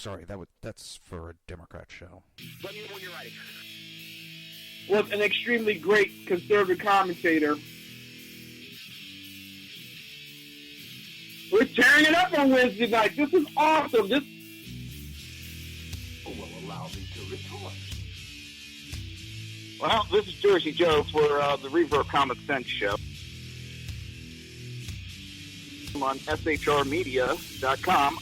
sorry, that's for a Democrat show. Let me know when you're ready. Was an extremely great conservative commentator. We're tearing it up on Wednesday night. This is awesome. This will allow me to retort. Well, this is Jersey Joe for the Reaver of Common Sense show. I'm on shrmedia.com.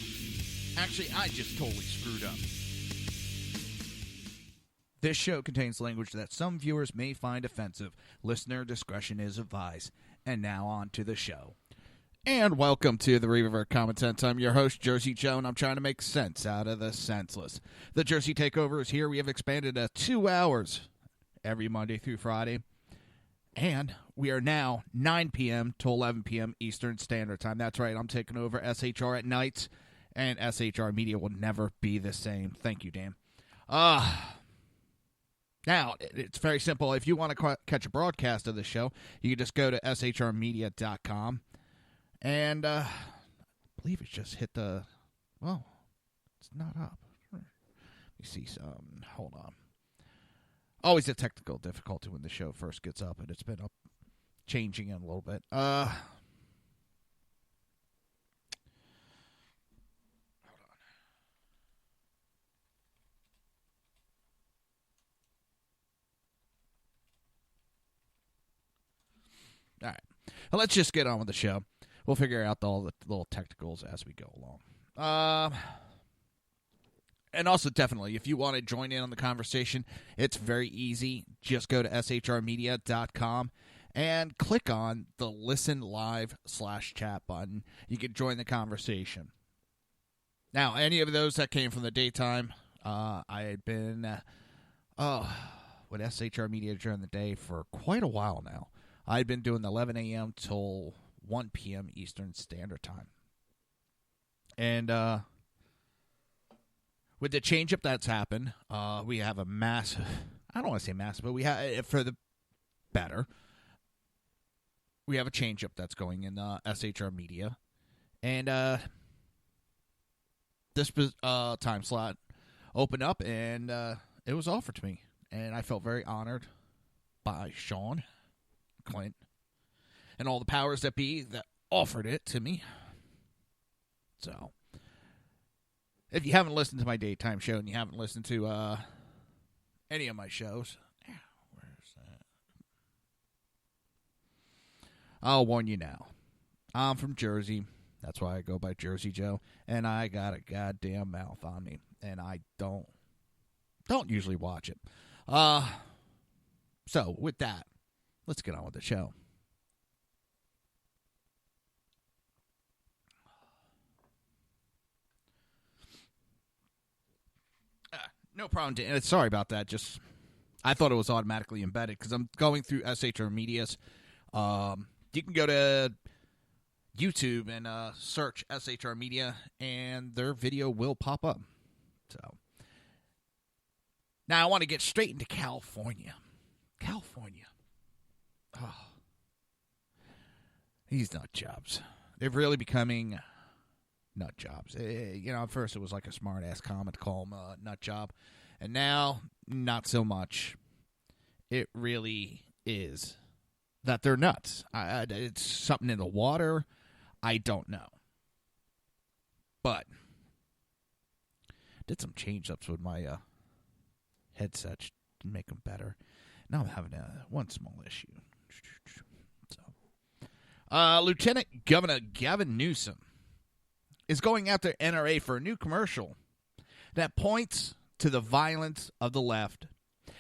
Actually, I just totally screwed up. This show contains language that some viewers may find offensive. Listener discretion is advised. And now on to the show. And welcome to the Reaver of Common Sense. I'm your host, Jersey Joe, and I'm trying to make sense out of the senseless. The Jersey Takeover is here. We have expanded to 2 hours every Monday through Friday. And we are now 9 p.m. to 11 p.m. Eastern Standard Time. That's right, I'm taking over SHR at nights, and SHR Media will never be the same. Thank you, Dan. Now, it's very simple. If you want to catch a broadcast of the show, you can just go to shrmedia.com. And I believe it's just hit the, well, it's not up. Let me see some, hold on. Always a technical difficulty when the show first gets up, and it's been up, changing in a little bit. Hold on. All right. Well, let's just get on with the show. We'll figure out all the little technicals as we go along. And also, definitely, if you want to join in on the conversation, it's very easy. Just go to shrmedia.com and click on the Listen Live/chat button. You can join the conversation. Now, any of those that came from the daytime, I had been with SHR Media during the day for quite a while now. I'd been doing 11 a.m. till 1 p.m. Eastern Standard Time. And with the change-up that's happened, we have a massive, I don't want to say massive, but we have, for the better, we have a change-up that's going in SHR Media. And this time slot opened up, and it was offered to me. And I felt very honored by Sean, Clint, and all the powers that be that offered it to me. So, if you haven't listened to my daytime show and you haven't listened to any of my shows, where's that? I'll warn you now. I'm from Jersey. That's why I go by Jersey Joe. And I got a goddamn mouth on me. And I don't usually watch it. So, with that, let's get on with the show. No problem, Dan. Sorry about that. Just, I thought it was automatically embedded because I'm going through SHR Media's. You can go to YouTube and search SHR Media, and their video will pop up. So, now I want to get straight into California. California. Oh. These nut jobs. They're really becoming nut jobs. At first it was like a smart-ass comment to call them a nut job. And now, not so much. It really is that they're nuts. It's something in the water. I don't know. But did some change-ups with my headset to make them better. Now I'm having one small issue. So, Lieutenant Governor Gavin Newsom is going after NRA for a new commercial that points to the violence of the left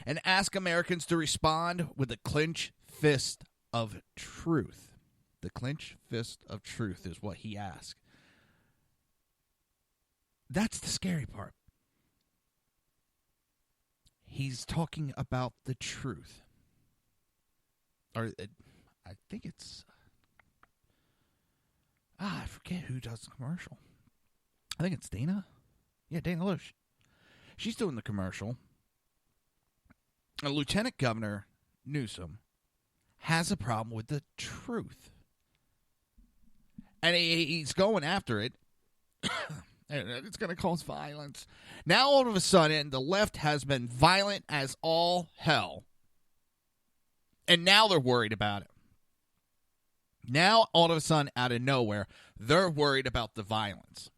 and asks Americans to respond with the clenched fist of truth. The clenched fist of truth is what he asked. That's the scary part. He's talking about the truth. Or, I think it's... I forget who does the commercial. I think it's Dana. Yeah, Dana Loesch. She's doing the commercial. Lieutenant Governor Newsom has a problem with the truth. And he's going after it. It's going to cause violence. Now, all of a sudden, the left has been violent as all hell. And now they're worried about it. Now, all of a sudden, out of nowhere, they're worried about the violence.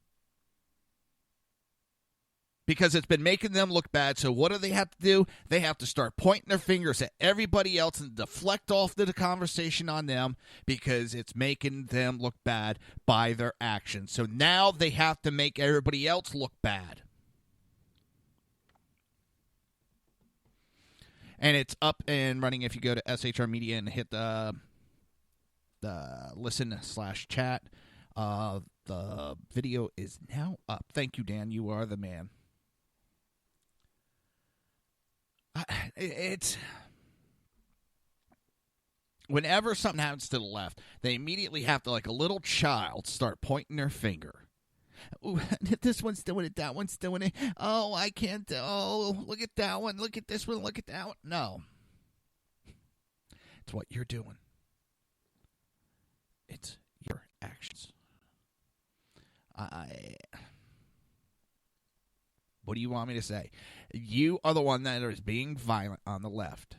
Because it's been making them look bad. So what do they have to do? They have to start pointing their fingers at everybody else and deflect off the conversation on them because it's making them look bad by their actions. So now they have to make everybody else look bad. And it's up and running if you go to SHR Media and hit the listen/chat. The video is now up. Thank you, Dan. You are the man. It's whenever something happens to the left, they immediately have to, like a little child, start pointing their finger. Ooh, this one's doing it, that one's doing it. Oh, I can't. Oh, look at that one. Look at this one. Look at that one. No. It's what you're doing. It's your actions. What do you want me to say? You are the one that is being violent on the left.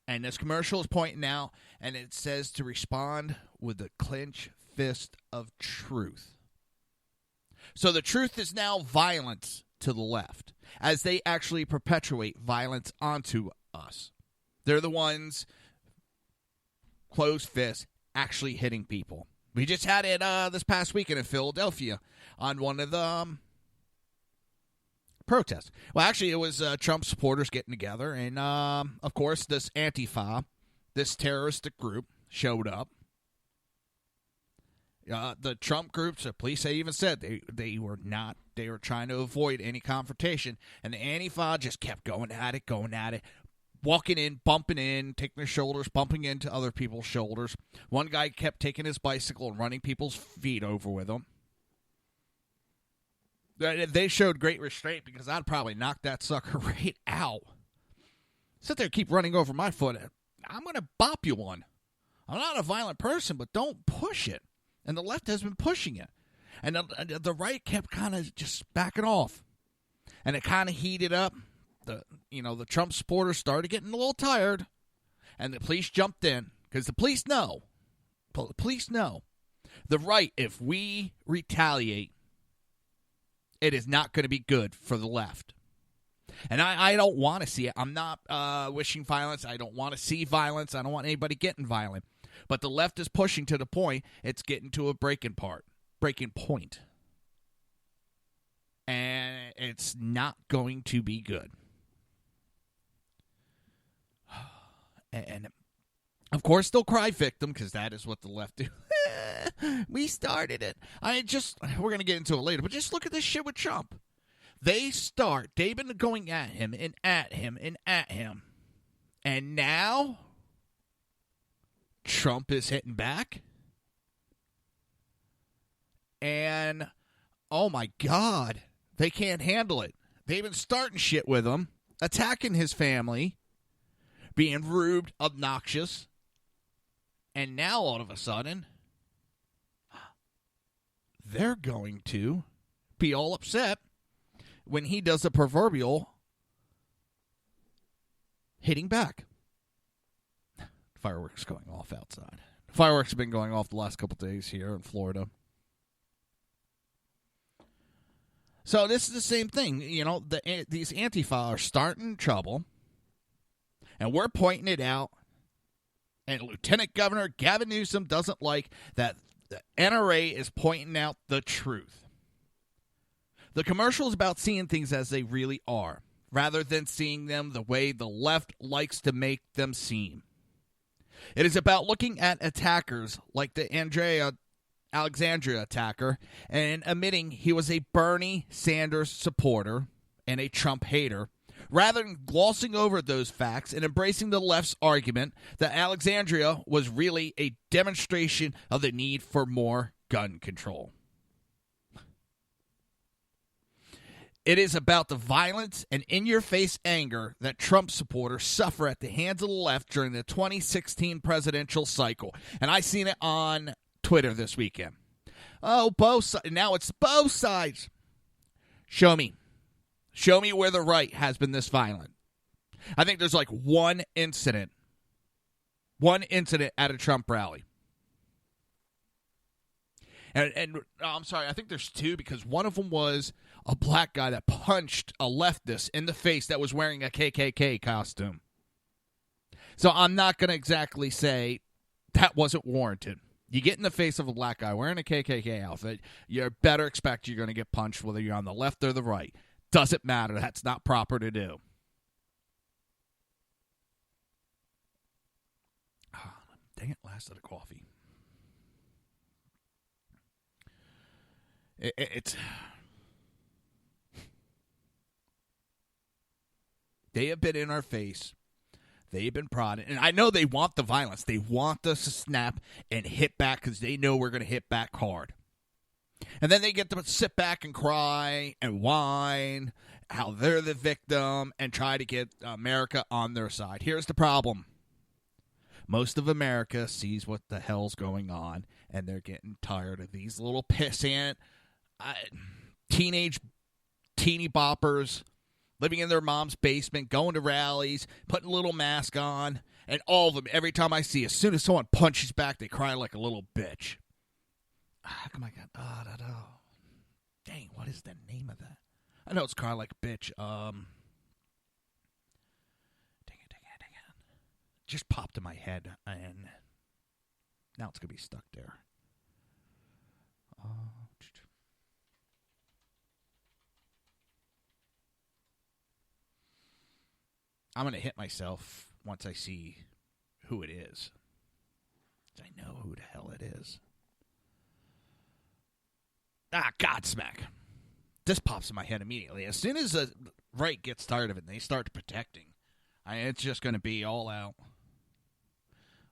And this commercial is pointing out, and it says to respond with the clench fist of truth. So the truth is now violence to the left, as they actually perpetuate violence onto us. They're the ones, closed fist, actually hitting people. We just had it this past weekend in Philadelphia on one of the protests. Well, actually, it was Trump supporters getting together, and of course, this Antifa, this terroristic group, showed up. The Trump groups, the police, they even said they were not. They were trying to avoid any confrontation, and the Antifa just kept going at it. Walking in, bumping in, taking their shoulders, bumping into other people's shoulders. One guy kept taking his bicycle and running people's feet over with him. They showed great restraint because I'd probably knock that sucker right out. Sit there and keep running over my foot. I'm going to bop you one. I'm not a violent person, but don't push it. And the left has been pushing it. And the right kept kind of just backing off. And it kind of heated up. The Trump supporters started getting a little tired, and the police jumped in because the police know. The right, if we retaliate, it is not going to be good for the left. And I don't want to see it. I'm not wishing violence. I don't want to see violence. I don't want anybody getting violent. But the left is pushing to the point it's getting to a breaking point. And it's not going to be good. And, of course, they'll cry victim because that is what the left do. We started it. We're going to get into it later, but just look at this shit with Trump. They've been going at him and at him and at him. And now Trump is hitting back. And, oh my God, they can't handle it. They've been starting shit with him, attacking his family, being rude, obnoxious, and now all of a sudden, they're going to be all upset when he does the proverbial hitting back. Fireworks going off outside. Fireworks have been going off the last couple days here in Florida. So this is the same thing. These Antifa are starting trouble. And we're pointing it out. And Lieutenant Governor Gavin Newsom doesn't like that the NRA is pointing out the truth. The commercial is about seeing things as they really are, rather than seeing them the way the left likes to make them seem. It is about looking at attackers like the Alexandria attacker and admitting he was a Bernie Sanders supporter and a Trump hater, rather than glossing over those facts and embracing the left's argument that Alexandria was really a demonstration of the need for more gun control. It is about the violence and in-your-face anger that Trump supporters suffer at the hands of the left during the 2016 presidential cycle. And I seen it on Twitter this weekend. Oh, both sides. Now it's both sides. Show me. Show me where the right has been this violent. I think there's like one incident at a Trump rally. And I'm sorry, I think there's two, because one of them was a black guy that punched a leftist in the face that was wearing a KKK costume. So I'm not going to exactly say that wasn't warranted. You get in the face of a black guy wearing a KKK outfit, you better expect you're going to get punched whether you're on the left or the right. Doesn't matter. That's not proper to do. Oh, dang it, last of the coffee. It's... They have been in our face. They've been prodding. And I know they want the violence. They want us to snap and hit back because they know we're going to hit back hard. And then they get to sit back and cry and whine how they're the victim and try to get America on their side. Here's the problem. Most of America sees what the hell's going on, and they're getting tired of these little pissant teeny boppers living in their mom's basement, going to rallies, putting a little mask on, and all of them, every time I see, as soon as someone punches back, they cry like a little bitch. How come I got... Dang, what is the name of that? I know it's cry like a bitch. Dang it. Just popped in my head, and now it's going to be stuck there. I'm going to hit myself once I see who it is. I know who the hell it is. Godsmack. This pops in my head immediately. As soon as the right gets tired of it and they start protecting, it's just going to be all out.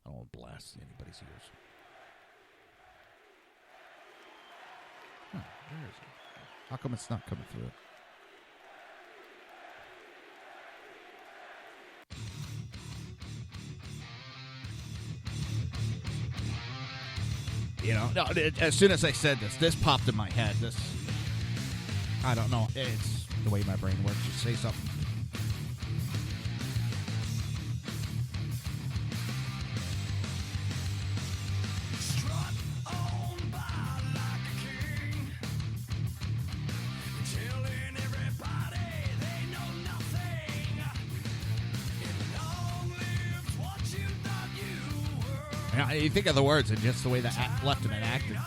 I don't want to blast anybody's ears. Where is it? How come it's not coming through? You know, no, as soon as I said this popped in my head. I don't know. It's the way my brain works. Just say something. You think of the words and just the way the Lieutenant acted.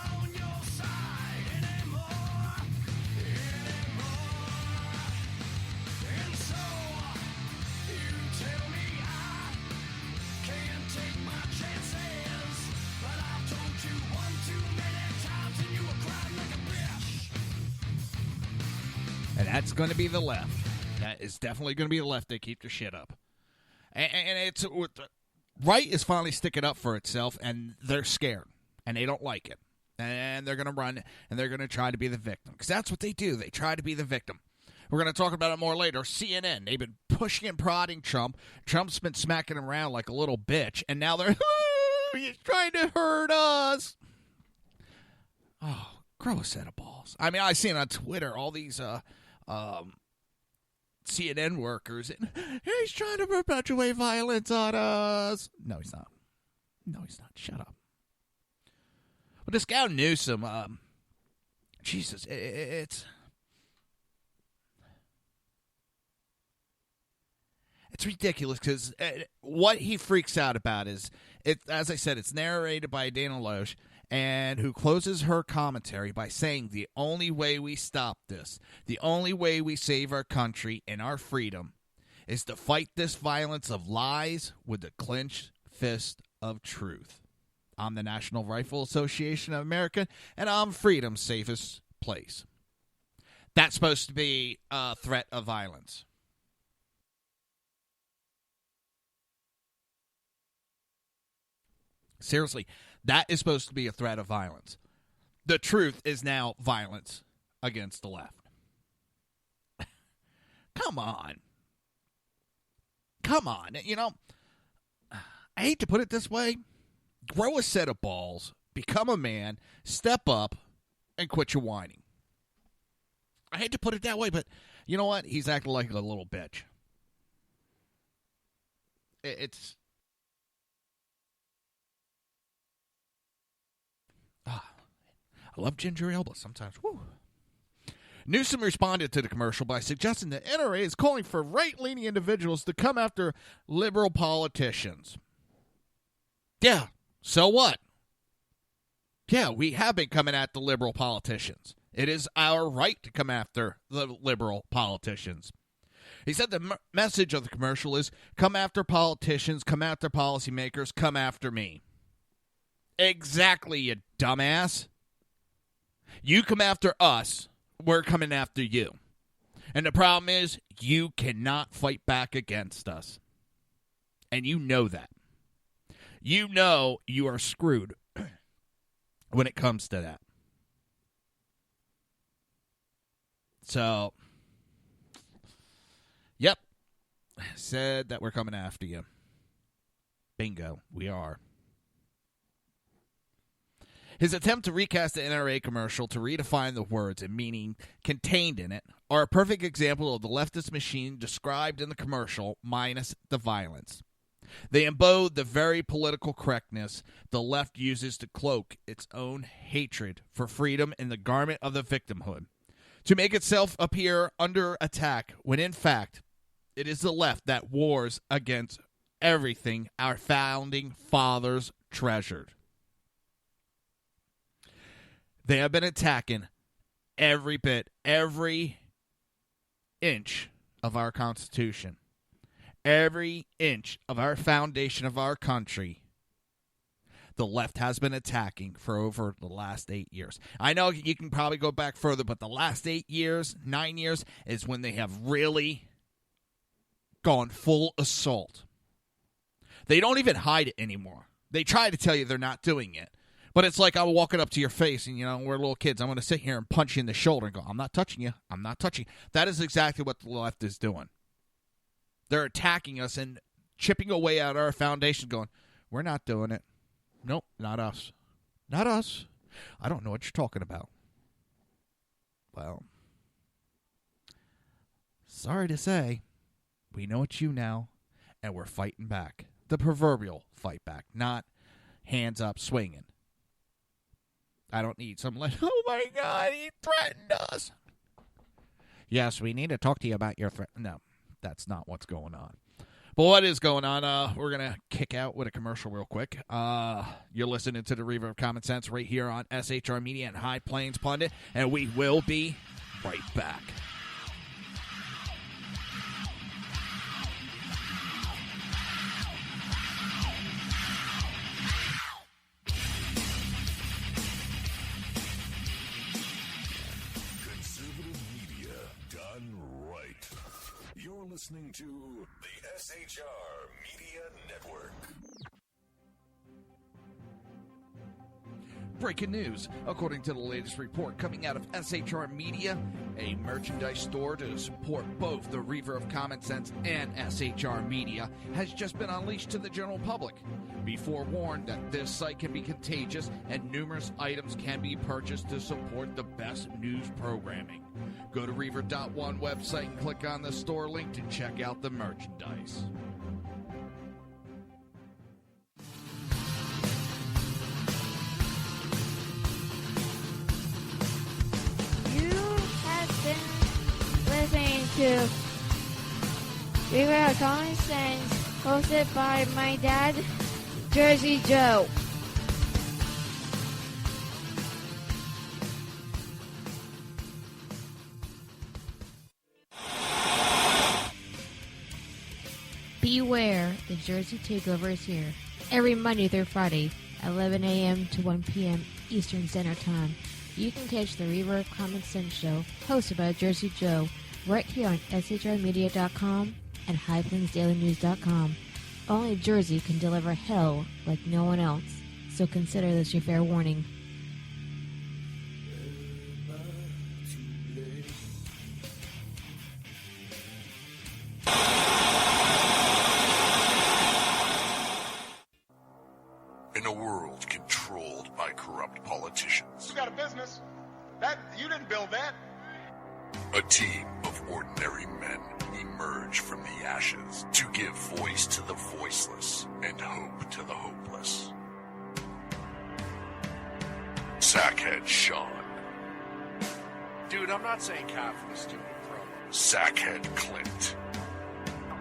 And that's going to be the left. That is definitely going to be the left. They keep their shit up. And it's... Right is finally sticking up for itself, and they're scared, and they don't like it. And they're going to run, and they're going to try to be the victim. Because that's what they do. They try to be the victim. We're going to talk about it more later. CNN, they've been pushing and prodding Trump. Trump's been smacking him around like a little bitch, and now they're, he's trying to hurt us. Oh, grow a set of balls. I mean, I see it on Twitter, all these CNN workers, and he's trying to perpetuate violence on us. No, he's not. Shut up. But this guy Newsom, Jesus, it's ridiculous because what he freaks out about is, as I said, it's narrated by Dana Loesch, and who closes her commentary by saying the only way we stop this, the only way we save our country and our freedom, is to fight this violence of lies with the clenched fist of truth. I'm the National Rifle Association of America, and I'm freedom's safest place. That's supposed to be a threat of violence. Seriously, that is supposed to be a threat of violence. The truth is now violence against the left. Come on. You know, I hate to put it this way. Grow a set of balls. Become a man. Step up. and quit your whining. I hate to put it that way, but you know what? He's acting like a little bitch. It's... I love ginger ale, but sometimes... Whew. Newsom responded to the commercial by suggesting that NRA is calling for right-leaning individuals to come after liberal politicians. Yeah, so what? Yeah, we have been coming at the liberal politicians. It is our right to come after the liberal politicians. He said the message of the commercial is, come after politicians, come after policymakers, come after me. Exactly, you dumbass. You come after us, we're coming after you. And the problem is, you cannot fight back against us. And you know that. You know you are screwed when it comes to that. So, yep. Said that we're coming after you. Bingo, we are. His attempt to recast the NRA commercial to redefine the words and meaning contained in it are a perfect example of the leftist machine described in the commercial, minus the violence. They embode the very political correctness the left uses to cloak its own hatred for freedom in the garment of the victimhood, to make itself appear under attack when in fact it is the left that wars against everything our founding fathers treasured. They have been attacking every bit, every inch of our Constitution, every inch of our foundation of our country. The left has been attacking for over the last 8 years. I know you can probably go back further, but the last 8 years, 9 years, is when they have really gone full assault. They don't even hide it anymore. They try to tell you they're not doing it. But it's like I'm walking up to your face and, we're little kids. I'm going to sit here and punch you in the shoulder and go, I'm not touching you. I'm not touching you. That is exactly what the left is doing. They're attacking us and chipping away at our foundation going, we're not doing it. Nope, not us. Not us. I don't know what you're talking about. Well, sorry to say, we know it's you now, and we're fighting back. The proverbial fight back, not hands up swinging. I don't need some like, oh my God, he threatened us. Yes, we need to talk to you about your threat. No, that's not what's going on. But what is going on? We're going to kick out with a commercial real quick. You're listening to the Reaver of Common Sense right here on SHR Media and High Plains Pundit, and we will be right back. Listening to the SHR Media Network. Breaking news. According to the latest report coming out of SHR Media, a merchandise store to support both the Reaver of Common Sense and SHR Media has just been unleashed to the general public. Be forewarned that this site can be contagious and numerous items can be purchased to support the best news programming. Go to Reaver.one website and click on the store link to check out the merchandise. You have been listening to Reaver of Common Sense, hosted by my dad, Jersey Joe. Beware, the Jersey Takeover is here. Every Monday through Friday, 11 a.m. to 1 p.m. Eastern Standard Time. You can catch the Reaver of Common Sense show, hosted by Jersey Joe, right here on shrmedia.com and highplainsdailynews.com. Only Jersey can deliver hell like no one else, so consider this your fair warning. In a world controlled by corrupt politicians, You got a business? You didn't build that. A team of ordinary men emerge from the ashes to give voice to the voiceless and hope to the hopeless. Sackhead Sean. Dude, I'm not saying cow for the stupid promo. Sackhead Clint.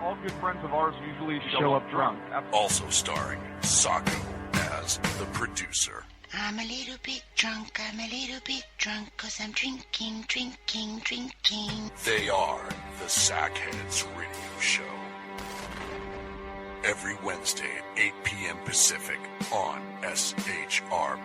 All good friends of ours usually show up drunk. Also starring Sacco as the producer. I'm a little bit drunk, 'cause I'm drinking. They are the Sackheads Radio Show. Every Wednesday at 8 p.m. Pacific on shrmedia.com.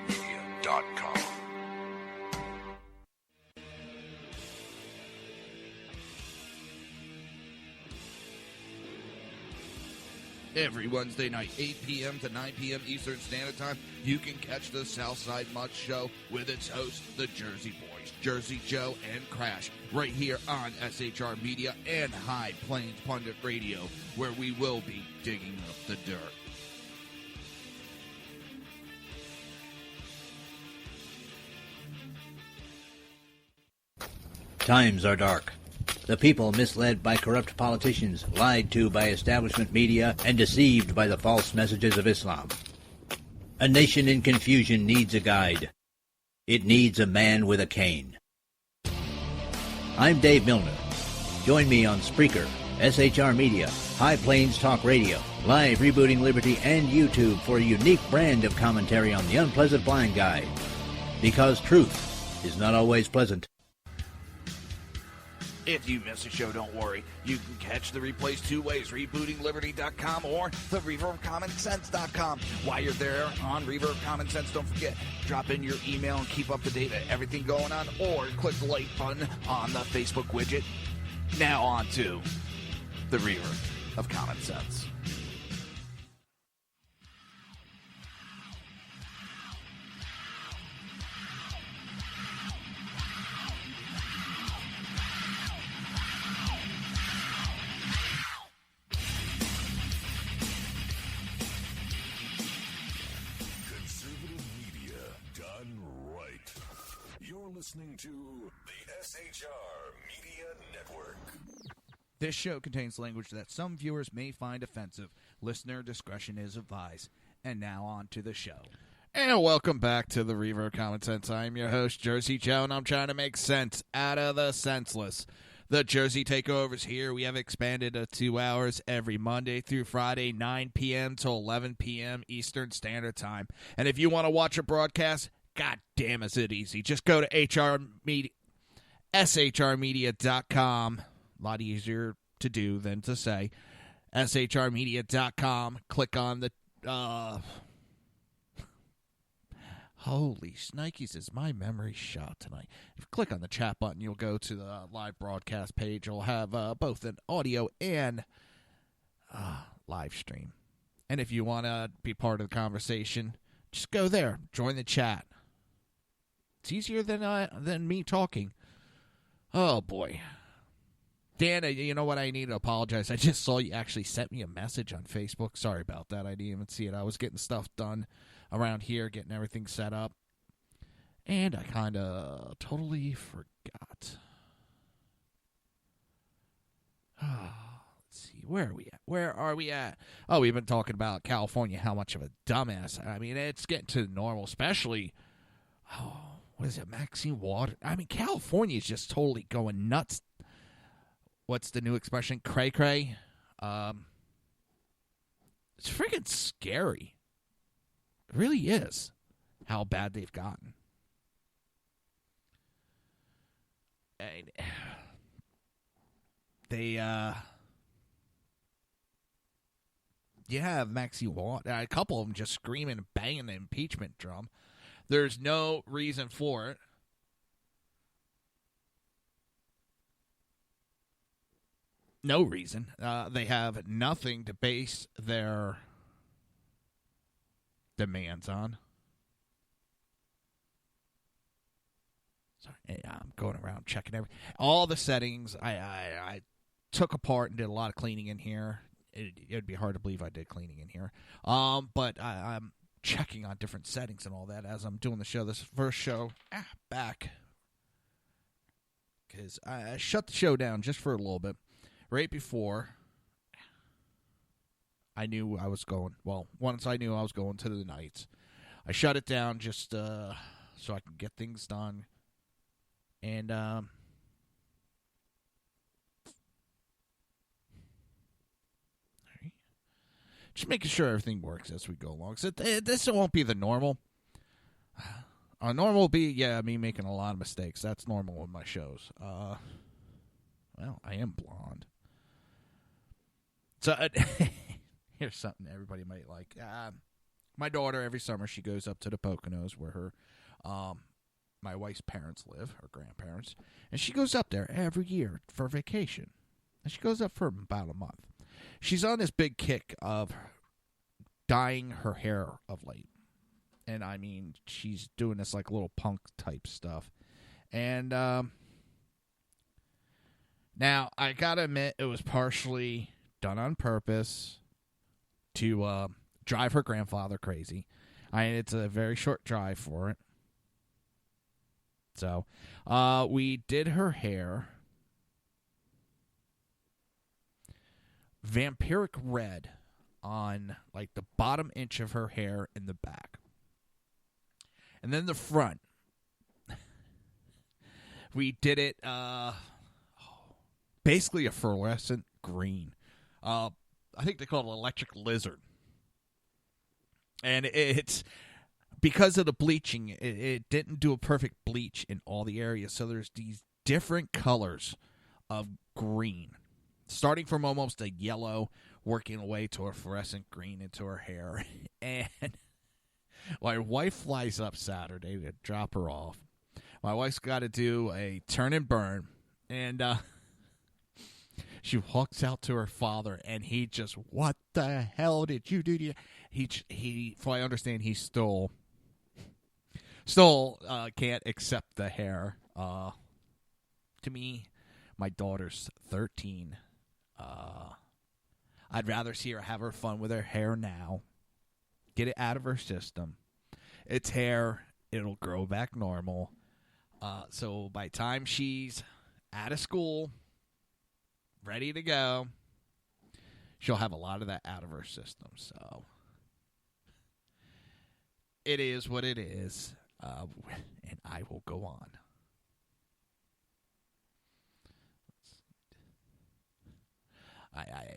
Every Wednesday night, 8 p.m. to 9 p.m. Eastern Standard Time, you can catch the Southside Mutt Show with its hosts, the Jersey Boys, Jersey Joe and Crash, right here on SHR Media and High Plains Pundit Radio, where we will be digging up the dirt. Times are dark. The people misled by corrupt politicians, lied to by establishment media, and deceived by the false messages of Islam. A nation in confusion needs a guide. It needs a man with a cane. I'm Dave Milner. Join me on Spreaker, SHR Media, High Plains Talk Radio, Live Rebooting Liberty, and YouTube for a unique brand of commentary on the unpleasant blind guide. Because truth is not always pleasant. If you miss a show, don't worry. You can catch the replays two ways, rebootingliberty.com or the Reaver of Common Sense.com. While you're there on Reaver of Common Sense, don't forget, drop in your email and keep up to date with everything going on, or click the like button on the Facebook widget. Now on to the Reaver of Common Sense. Listening to the SHR Media Network. This show contains language that some viewers may find offensive. Listener discretion is advised. And now on to the show. And welcome back to the Reaver of Common Sense. I'm your host, Jersey Joe, and I'm trying to make sense out of the senseless. The Jersey Takeover's here. We have expanded to 2 hours every Monday through Friday, 9 p.m. to 11 p.m. Eastern Standard Time. And if you want to watch a broadcast, God damn, is it easy. Just go to shrmedia.com. A lot easier to do than to say. shrmedia.com. Click on the... Holy shnikes, is my memory shot tonight. If you click on the chat button, you'll go to the live broadcast page. You'll have both an audio and live stream. And if you want to be part of the conversation, just go there. Join the chat. It's easier than me talking. Oh, boy. Dan, you know what? I need to apologize. I just saw you actually sent me a message on Facebook. Sorry about that. I didn't even see it. I was getting stuff done around here, getting everything set up. And I kind of totally forgot. Let's see. Where are we at? Oh, we've been talking about California, how much of a dumbass. I mean, it's getting to normal, especially... what is it, Maxine Water? I mean, California is just totally going nuts. What's the new expression? Cray-cray? It's freaking scary. It really is how bad they've gotten. And they, you have Maxine Water, a couple of them just screaming and banging the impeachment drum. There's no reason for it. No reason. They have nothing to base their demands on. Sorry, I'm going around checking all the settings. I took apart and did a lot of cleaning in here. It'd be hard to believe I did cleaning in here. But I'm checking on different settings and all that as I'm doing the show. This first show back because I shut the show down just for a little bit right before I knew I was going. Well, once I knew I was going to the nights, I shut it down just so I could get things done. And just making sure everything works as we go along. So this won't be the normal. Normal will be, me making a lot of mistakes. That's normal with my shows. Well, I am blonde. So here's something everybody might like. My daughter, every summer, she goes up to the Poconos where her, my wife's parents live, her grandparents. And she goes up there every year for vacation. And she goes up for about a month. She's on this big kick of dyeing her hair of late. And, I mean, she's doing this, like, little punk-type stuff. And, now, I gotta admit, it was partially done on purpose to drive her grandfather crazy. It's a very short drive for it. So, we did her hair vampiric red on, like, the bottom inch of her hair in the back. And then the front, we did it basically a fluorescent green. I think they call it electric lizard. And it's because of the bleaching, it didn't do a perfect bleach in all the areas. So there's these different colors of green, starting from almost a yellow, working away to a fluorescent green into her hair. And my wife flies up Saturday to drop her off. My wife's got to do a turn and burn. And she walks out to her father, and he just, what the hell did you do? He, from what I understand, he still can't accept the hair. To me, my daughter's 13. I'd rather see her have her fun with her hair now. Get it out of her system. It's hair. It'll grow back normal. So by the time she's out of school, ready to go, she'll have a lot of that out of her system. So it is what it is. And I will go on.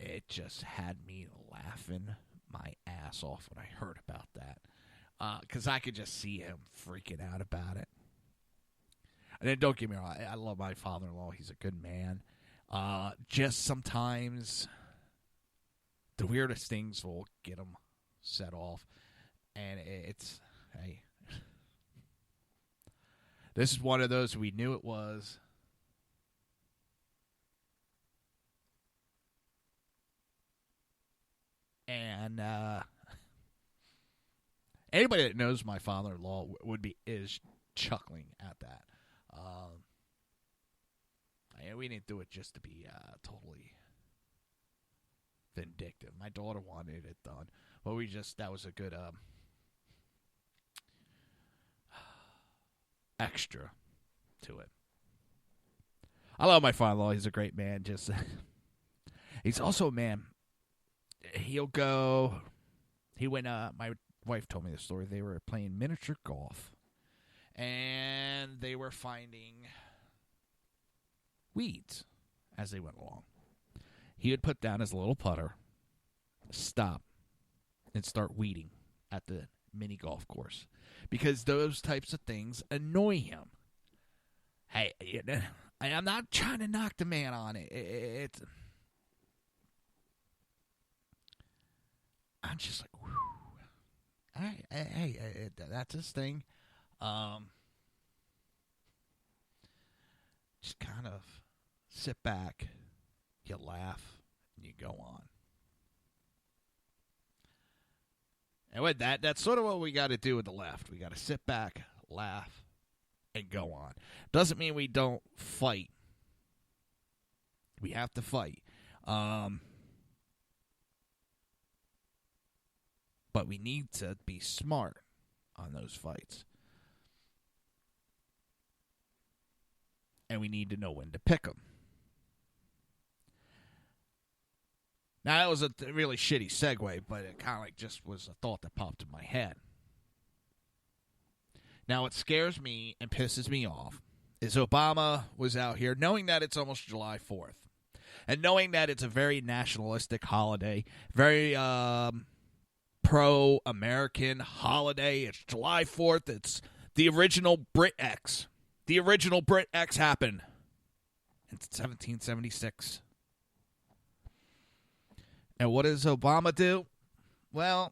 It just had me laughing my ass off when I heard about that. Because I could just see him freaking out about it. And then don't get me wrong, I love my father-in-law. He's a good man. Just sometimes the weirdest things will get him set off. And it's, hey, this is one of those we knew it was. And anybody that knows my father-in-law is chuckling at that. We didn't do it just to be totally vindictive. My daughter wanted it done, but that was a good extra to it. I love my father-in-law. He's a great man. He's also a man. He'll go. He went. My wife told me the story. They were playing miniature golf, and they were finding weeds as they went along. He would put down his little putter, stop, and start weeding at the mini golf course because those types of things annoy him. Hey, I'm not trying to knock the man on it. I'm just like, whew. All right, hey, that's his thing. Just kind of sit back, you laugh, and you go on. And with that's sort of what we got to do with the left. We got to sit back, laugh, and go on. Doesn't mean we don't fight. We have to fight. But we need to be smart on those fights. and we need to know when to pick them. Now, that was a really shitty segue, but it kind of like just was a thought that popped in my head. Now, what scares me and pisses me off is Obama was out here knowing that it's almost July 4th and knowing that it's a very nationalistic holiday, very pro-American holiday. It's July 4th. It's the original BritX. The original BritX happened in 1776. And what does Obama do? Well,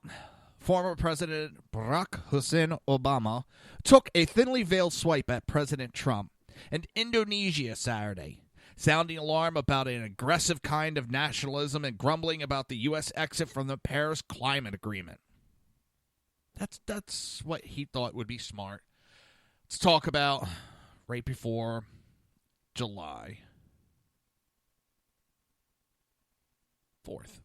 former President Barack Hussein Obama took a thinly veiled swipe at President Trump in Indonesia Saturday, sounding alarm about an aggressive kind of nationalism and grumbling about the U.S. exit from the Paris Climate Agreement. That's what he thought would be smart. Let's talk about right before July 4th.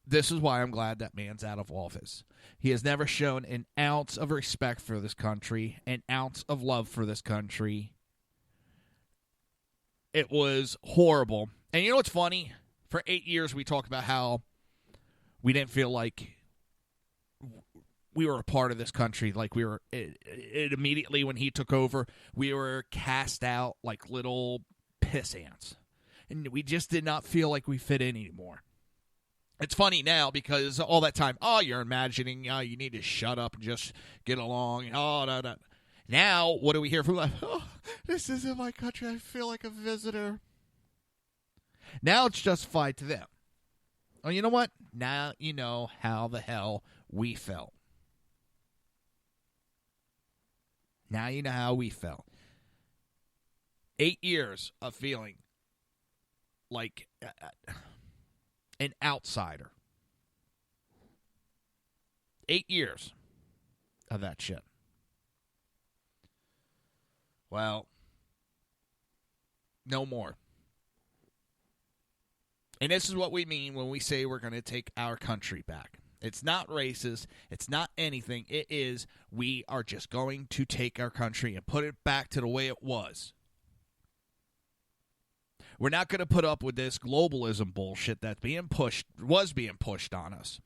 This is why I'm glad that man's out of office. He has never shown an ounce of respect for this country, an ounce of love for this country. It was horrible. And you know what's funny? For 8 years, we talked about how we didn't feel like we were a part of this country. Like we were, it immediately when he took over, we were cast out like little piss ants. And we just did not feel like we fit in anymore. It's funny now because all that time, you're imagining, you need to shut up and just get along. No. Now, what do we hear from them? This isn't my country. I feel like a visitor. Now it's justified to them. Oh, you know what? Now you know how the hell we felt. Now you know how we felt. 8 years of feeling like an outsider. 8 years of that shit. Well, no more. And this is what we mean when we say we're going to take our country back. It's not racist. It's not anything. It is we are just going to take our country and put it back to the way it was. We're not going to put up with this globalism bullshit that's was being pushed on us.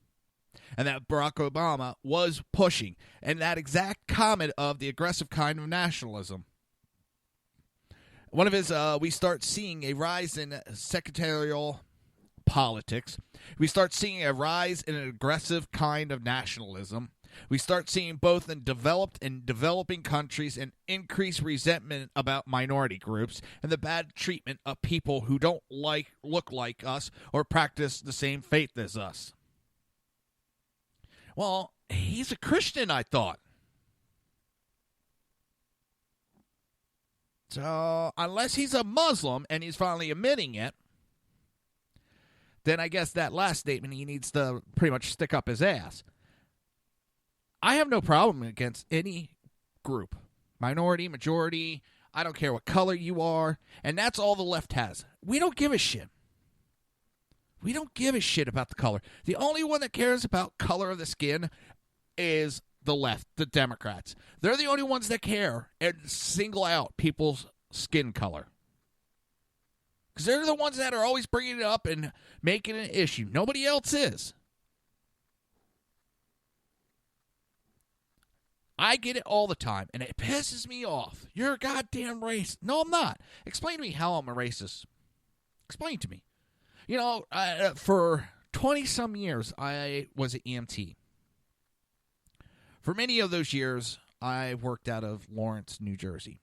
And that Barack Obama was pushing. And that exact comment of the aggressive kind of nationalism. One of his, we start seeing a rise in secretarial politics. We start seeing a rise in an aggressive kind of nationalism. We start seeing both in developed and developing countries an increased resentment about minority groups and the bad treatment of people who don't look like us or practice the same faith as us. Well, he's a Christian, I thought. So, unless he's a Muslim and he's finally admitting it, then I guess that last statement he needs to pretty much stick up his ass. I have no problem against any group. Minority, majority, I don't care what color you are. And that's all the left has. We don't give a shit. We don't give a shit about the color. The only one that cares about color of the skin is the left, the Democrats. They're the only ones that care and single out people's skin color. Because they're the ones that are always bringing it up and making it an issue. Nobody else is. I get it all the time, and it pisses me off. You're a goddamn racist. No, I'm not. Explain to me how I'm a racist. Explain to me. You know, for 20-some years, I was an EMT. For many of those years, I worked out of Lawrence, New Jersey.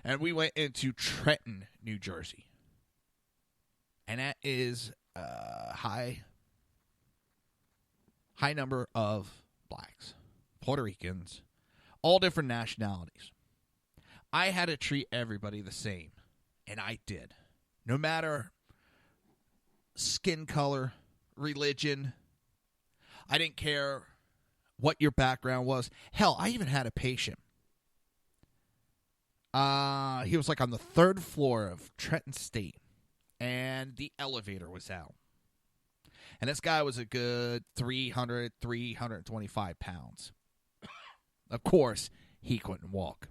And we went into Trenton, New Jersey. And that is a high number of blacks, Puerto Ricans, all different nationalities. I had to treat everybody the same, and I did. No matter skin color, religion, I didn't care what your background was. Hell, I even had a patient. He was like on the 3rd floor of Trenton State, and the elevator was out. And this guy was a good 325 pounds. Of course, he couldn't walk.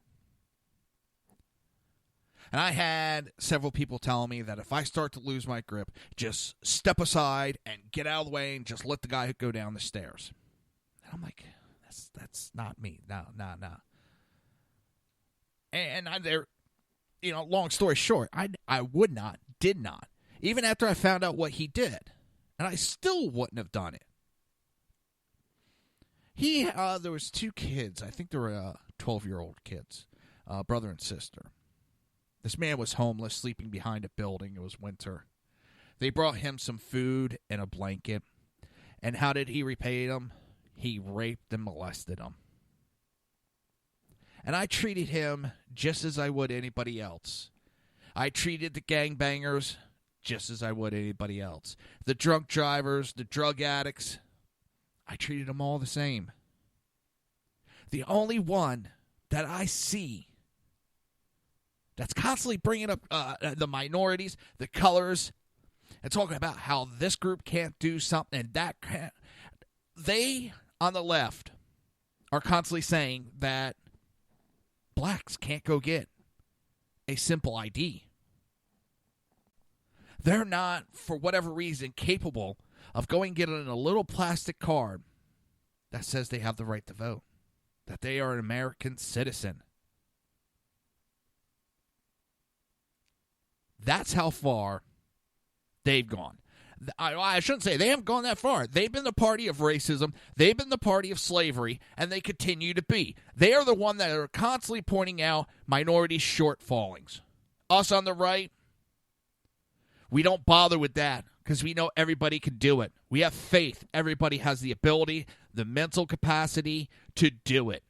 And I had several people tell me that if I start to lose my grip, just step aside and get out of the way and just let the guy go down the stairs. And I'm like, that's not me. No. And long story short, I would not, did not, even after I found out what he did. And I still wouldn't have done it. There was two kids. I think they were 12-year-old kids, brother and sister. This man was homeless, sleeping behind a building. It was winter. They brought him some food and a blanket. And how did he repay them? He raped and molested them. And I treated him just as I would anybody else. I treated the gangbangers just as I would anybody else. The drunk drivers, the drug addicts, I treated them all the same. The only one that I see that's constantly bringing up the minorities, the colors, and talking about how this group can't do something and that can't. They, on the left, are constantly saying that blacks can't go get a simple ID. They're not, for whatever reason, capable of going getting a little plastic card that says they have the right to vote, that they are an American citizen. That's how far they've gone. I shouldn't say they haven't gone that far. They've been the party of racism. They've been the party of slavery, and they continue to be. They are the one that are constantly pointing out minority shortfallings. Us on the right, we don't bother with that because we know everybody can do it. We have faith. Everybody has the ability, the mental capacity to do it,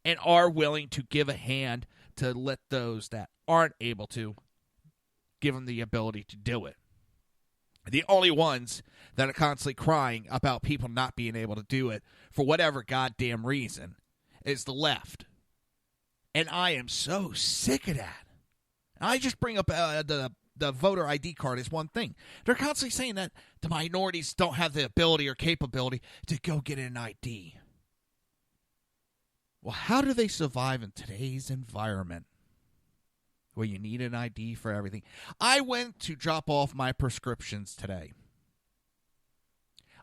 and are willing to give a hand to let those that aren't able to give them the ability to do it. The only ones that are constantly crying about people not being able to do it for whatever goddamn reason is the left. And I am so sick of that. I just bring up the voter ID card as one thing. They're constantly saying that the minorities don't have the ability or capability to go get an ID. Well, how do they survive in today's environment where you need an ID for everything? I went to drop off my prescriptions today.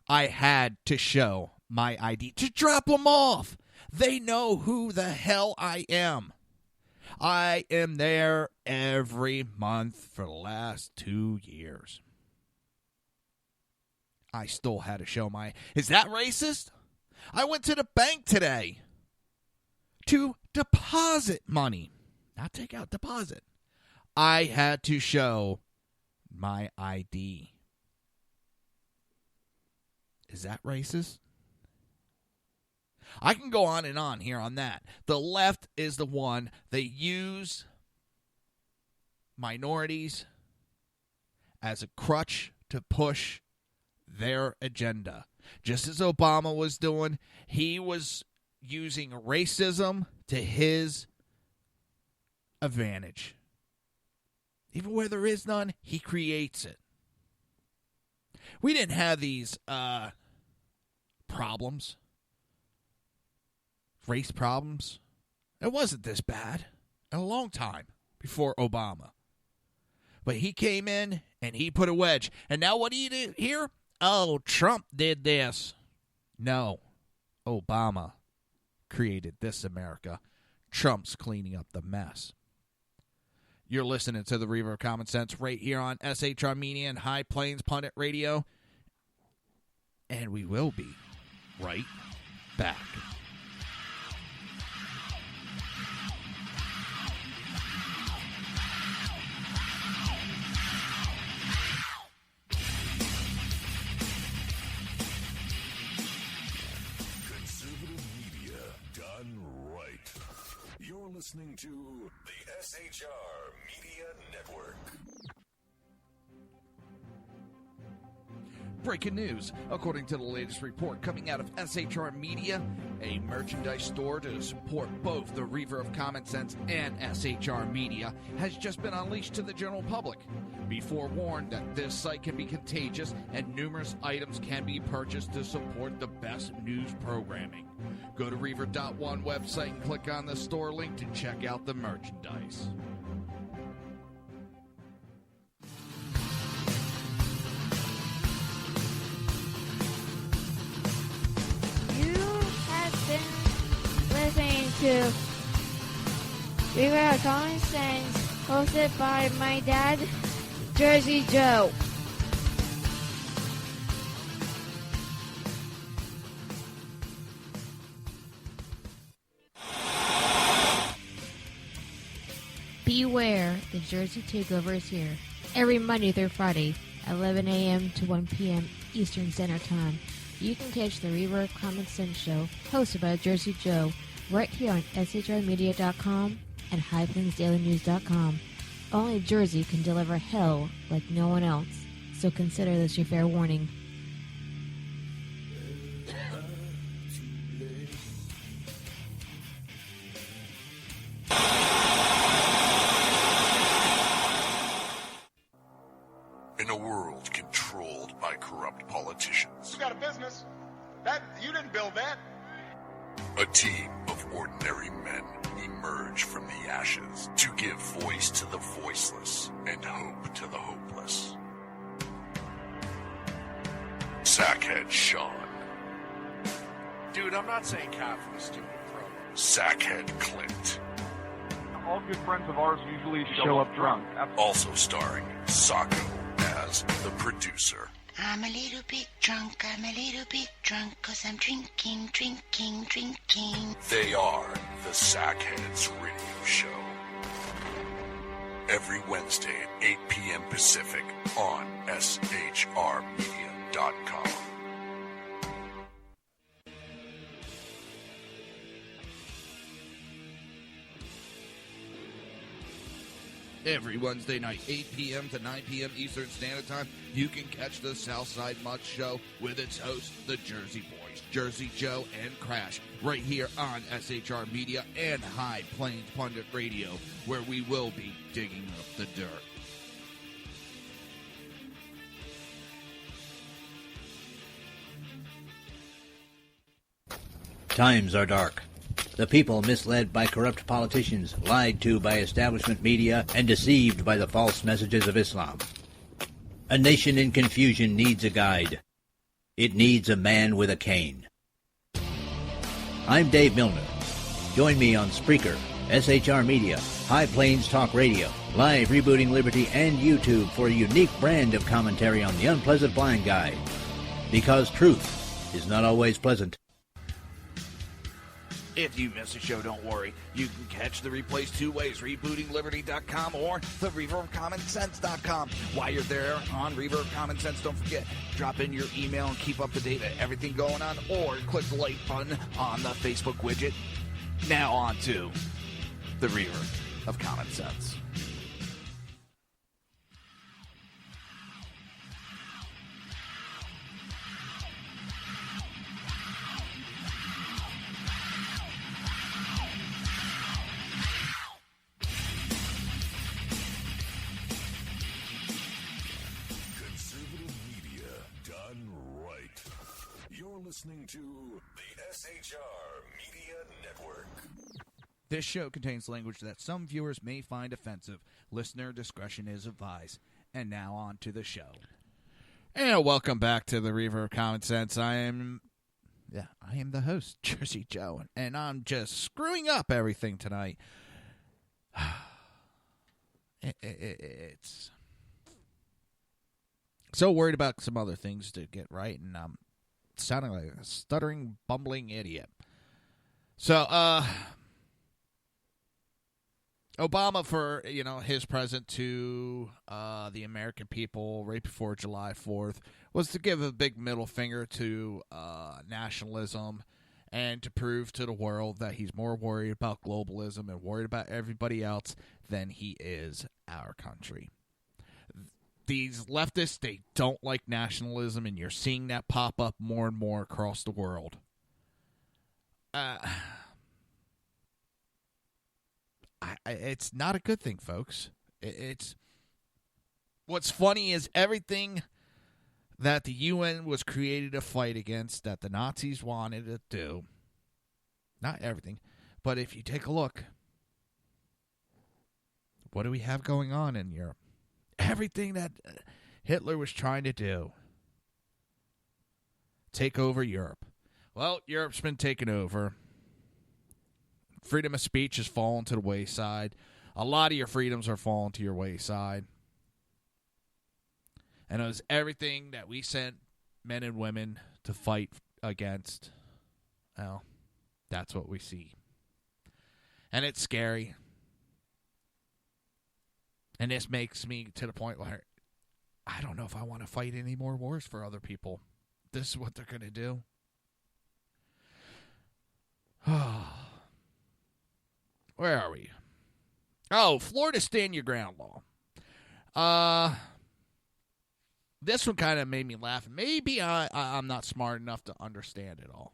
I had to show my ID to drop them off. They know who the hell I am. I am there every month for the last 2 years. I still had to show my... Is that racist? I went to the bank today to deposit money. Not take out, deposit. I had to show my ID. Is that racist? I can go on and on here on that. The left is the one that use minorities as a crutch to push their agenda. Just as Obama was doing, he was using racism to his advantage. Even where there is none, he creates it. We didn't have these problems. Race problems. It wasn't this bad in a long time before Obama. But he came in and he put a wedge. And now what do you do here? Oh, Trump did this. No. Obama created this America. Trump's cleaning up the mess. You're listening to the Reaver of Common Sense right here on SHR Media and High Plains Pundit Radio. And we will be right back. Conservative media done right. You're listening to the SHR Media Network. Breaking news. According to the latest report coming out of SHR Media, a merchandise store to support both the Reaver of Common Sense and SHR Media has just been unleashed to the general public. Be forewarned that this site can be contagious and numerous items can be purchased to support the best news programming. Go to Reaver.one website and click on the store link to check out the merchandise. You have been listening to Reaver of Common Sense, hosted by my dad, Jersey Joe. Beware, the Jersey Takeover is here. Every Monday through Friday, 11 a.m. to 1 p.m. Eastern Standard Time. You can catch the Reaver of Common Sense show, hosted by Jersey Joe, right here on shrmedia.com and highplains.dailynews.com. Only Jersey can deliver hell like no one else, so consider this your fair warning. In a world controlled by corrupt politicians, You got a business. You didn't build that. a team of ordinary men emerge from the ashes to give voice to the voiceless and hope to the hopeless. Sackhead Sean, Dude, I'm not saying coffee is stupid, bro. Sackhead Clint, All good friends of ours usually show up drunk. also starring Sacco as the producer. I'm a little bit drunk, I'm a little bit drunk, 'cause I'm drinking, drinking, drinking. They are the Sackheads Radio Show. Every Wednesday at 8 p.m. Pacific on shrmedia.com. Every Wednesday night, 8 p.m. to 9 p.m. Eastern Standard Time, you can catch the Southside Mutt Show with its hosts, the Jersey Boys, Jersey Joe and Crash, right here on SHR Media and High Plains Pundit Radio, where we will be digging up the dirt. Times are dark. The people misled by corrupt politicians, lied to by establishment media, and deceived by the false messages of Islam. A nation in confusion needs a guide. It needs a man with a cane. I'm Dave Milner. Join me on Spreaker, SHR Media, High Plains Talk Radio, Live Rebooting Liberty, and YouTube for a unique brand of commentary on the unpleasant blind guide. Because truth is not always pleasant. If you miss a show, don't worry. You can catch the replays two ways, rebootingliberty.com or the reaverofcommonsense.com. While you're there on Reaver of Common Sense, don't forget, drop in your email and keep up to date with everything going on, or click the like button on the Facebook widget. Now on to the Reaver of Common Sense. Listening to the SHR Media Network. This show contains language that some viewers may find offensive. Listener discretion is advised. And now on to the show. And welcome back to the Reaver of Common Sense. I am the host, Jersey Joe, and I'm just screwing up everything tonight. It's so worried about some other things to get right, and sounding like a stuttering, bumbling idiot. So, Obama, for, his present to the American people right before July 4th was to give a big middle finger to nationalism and to prove to the world that he's more worried about globalism and worried about everybody else than he is our country. These leftists, they don't like nationalism, and you're seeing that pop up more and more across the world. It's not a good thing, folks. what's funny is everything that the UN was created to fight against, that the Nazis wanted to do, not everything, but if you take a look, what do we have going on in Europe? Everything that Hitler was trying to do. Take over Europe. Well, Europe's been taken over. Freedom of speech has fallen to the wayside. A lot of your freedoms are falling to your wayside. And it was everything that we sent men and women to fight against. Well, that's what we see. And it's scary. And this makes me to the point where I don't know if I want to fight any more wars for other people. This is what they're going to do. Where are we? Oh, Florida Stand Your Ground law. This one kind of made me laugh. Maybe I'm not smart enough to understand it all.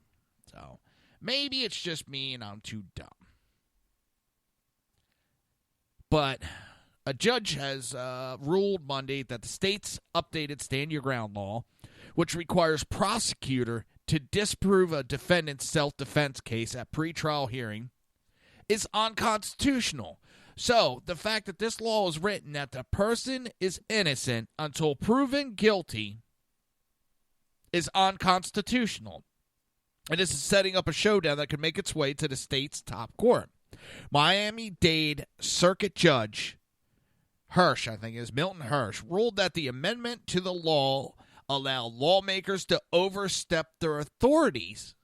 So maybe it's just me and I'm too dumb. But a judge has ruled Monday that the state's updated Stand Your Ground law, which requires prosecutor to disprove a defendant's self-defense case at pretrial hearing, is unconstitutional. So, the fact that this law is written that the person is innocent until proven guilty is unconstitutional. And this is setting up a showdown that could make its way to the state's top court. Miami-Dade Circuit Judge Hirsch, I think it is Milton Hirsch, ruled that the amendment to the law allowed lawmakers to overstep their authorities.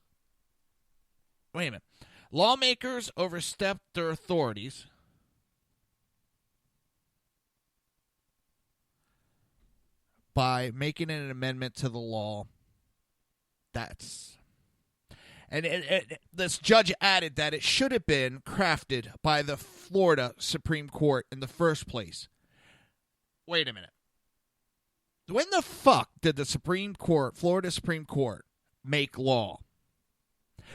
Wait a minute. Lawmakers overstepped their authorities by making an amendment to the law. And this judge added that it should have been crafted by the Florida Supreme Court in the first place. Wait a minute. When the fuck did the Supreme Court, Florida Supreme Court, make law?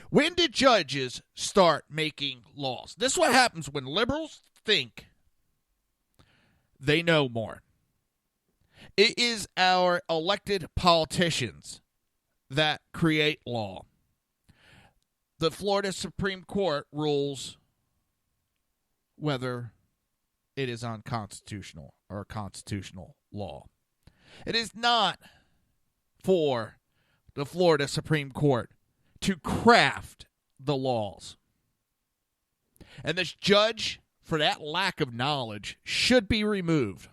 When did judges start making laws? This is what happens when liberals think they know more. It is our elected politicians that create law. The Florida Supreme Court rules whether it is unconstitutional or constitutional law. It is not for the Florida Supreme Court to craft the laws. And this judge, for that lack of knowledge, should be removed.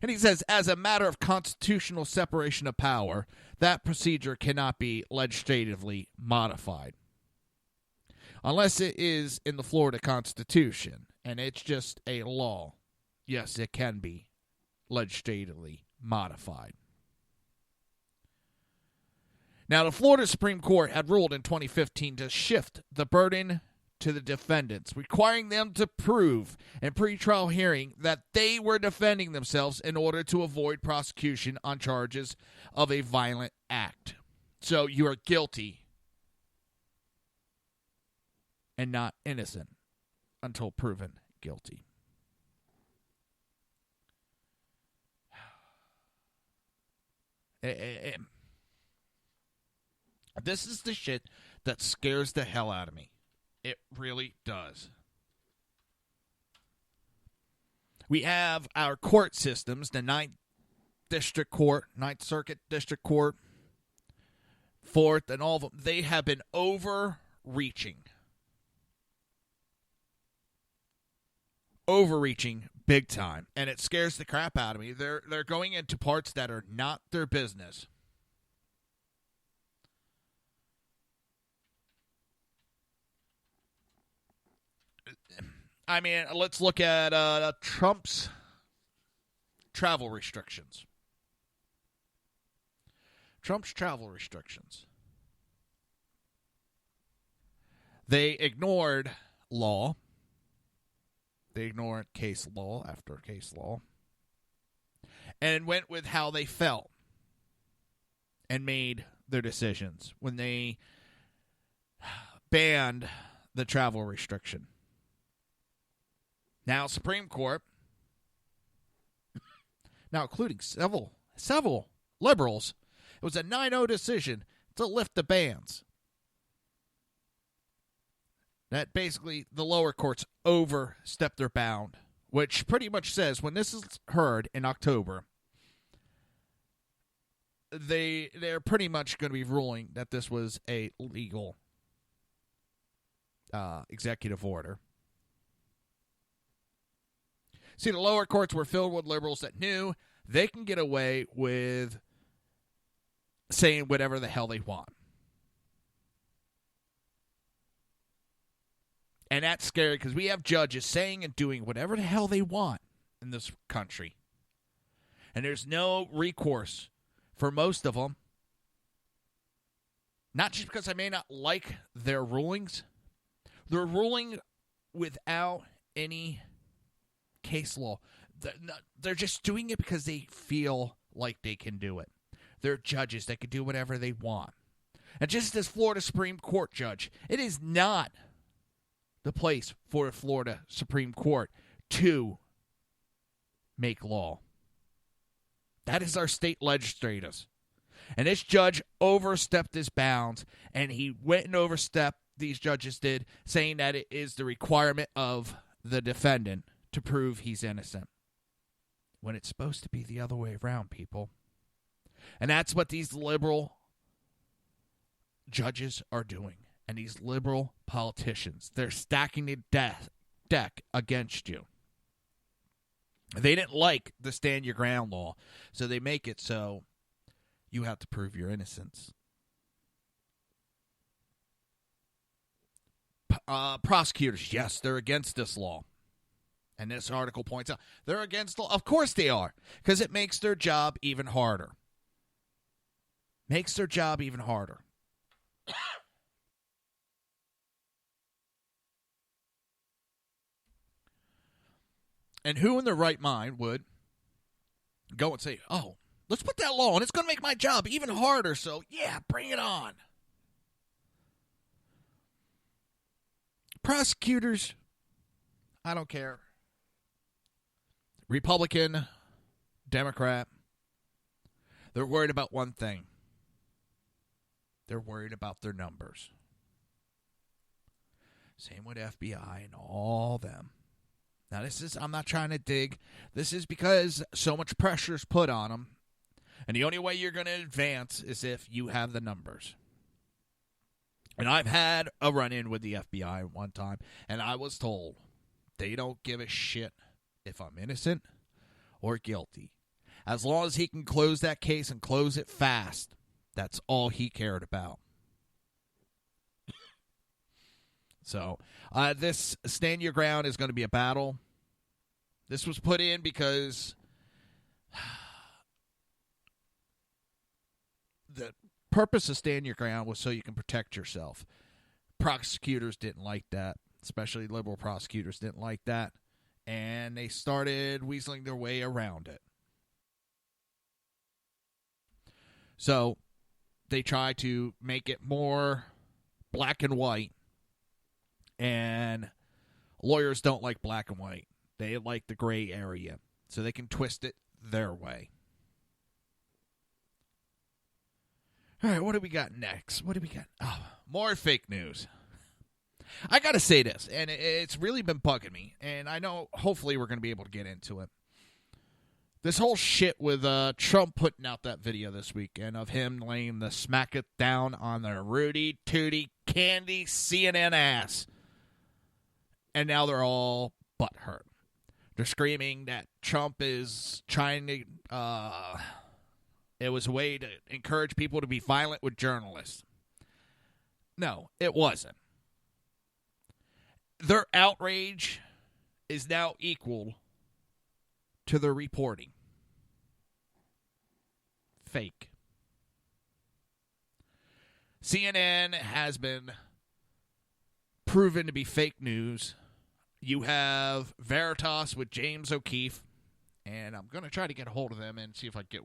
And he says, as a matter of constitutional separation of power, that procedure cannot be legislatively modified. Unless it is in the Florida Constitution, and it's just a law. Yes, it can be legislatively modified. Now, the Florida Supreme Court had ruled in 2015 to shift the burden to the defendants, requiring them to prove in pretrial hearing that they were defending themselves in order to avoid prosecution on charges of a violent act. So you are guilty and not innocent until proven guilty. This is the shit that scares the hell out of me. It really does. We have our court systems, the 9th District Court, 9th Circuit District Court, 4th, and all of them. They have been overreaching. Overreaching big time. And it scares the crap out of me. They're going into parts that are not their business. I mean, let's look at Trump's travel restrictions. Trump's travel restrictions. They ignored law. They ignored case law after case law. And went with how they felt. And made their decisions when they banned the travel restriction. Now, Supreme Court now including several liberals. It was a 9-0 decision to lift the bans. That basically the lower courts overstepped their bound, which pretty much says when this is heard in October, they're pretty much going to be ruling that this was a legal executive order. See, the lower courts were filled with liberals that knew they can get away with saying whatever the hell they want. And that's scary because we have judges saying and doing whatever the hell they want in this country. And there's no recourse for most of them. Not just because I may not like their rulings. They're ruling without any case law. They're just doing it because they feel like they can do it. They're judges that can do whatever they want. And just as Florida Supreme Court judge, it is not the place for the Florida Supreme Court to make law. That is our state legislators. And this judge overstepped his bounds, and he went and overstepped, these judges did, saying that it is the requirement of the defendant to prove he's innocent. When it's supposed to be the other way around, people. And that's what these liberal judges are doing. And these liberal politicians, they're stacking the deck against you. They didn't like the stand your ground law, so they make it so you have to prove your innocence. Prosecutors, yes, they're against this law. And this article points out they're against the law. Of course they are, because it makes their job even harder. Makes their job even harder. And who in their right mind would go and say, oh, let's put that law on. It's going to make my job even harder. So, yeah, bring it on. Prosecutors, I don't care. Republican, Democrat, they're worried about one thing. They're worried about their numbers. Same with FBI and all them. Now, I'm not trying to dig. This is because so much pressure is put on them. And the only way you're going to advance is if you have the numbers. And I've had a run-in with the FBI one time, and I was told they don't give a shit if I'm innocent or guilty. As long as he can close that case and close it fast, that's all he cared about. So, this stand your ground is going to be a battle. This was put in because the purpose of stand your ground was so you can protect yourself. Prosecutors didn't like that, especially liberal prosecutors didn't like that, and they started weaseling their way around it. So, they try to make it more black and white. And lawyers don't like black and white. They like the gray area. So they can twist it their way. All right, what do we got next? What do we got? Oh, more fake news. I got to say this, and it's really been bugging me. And I know hopefully we're going to be able to get into it. This whole shit with Trump putting out that video this weekend of him laying the smack it down on the Rudy Tooty Candy CNN ass. And now they're all butthurt. They're screaming that Trump is trying to, it was a way to encourage people to be violent with journalists. No, it wasn't. Their outrage is now equal to their reporting. Fake. CNN has been proven to be fake news. You have Veritas with James O'Keefe, and I'm going to try to get a hold of them and see if I can get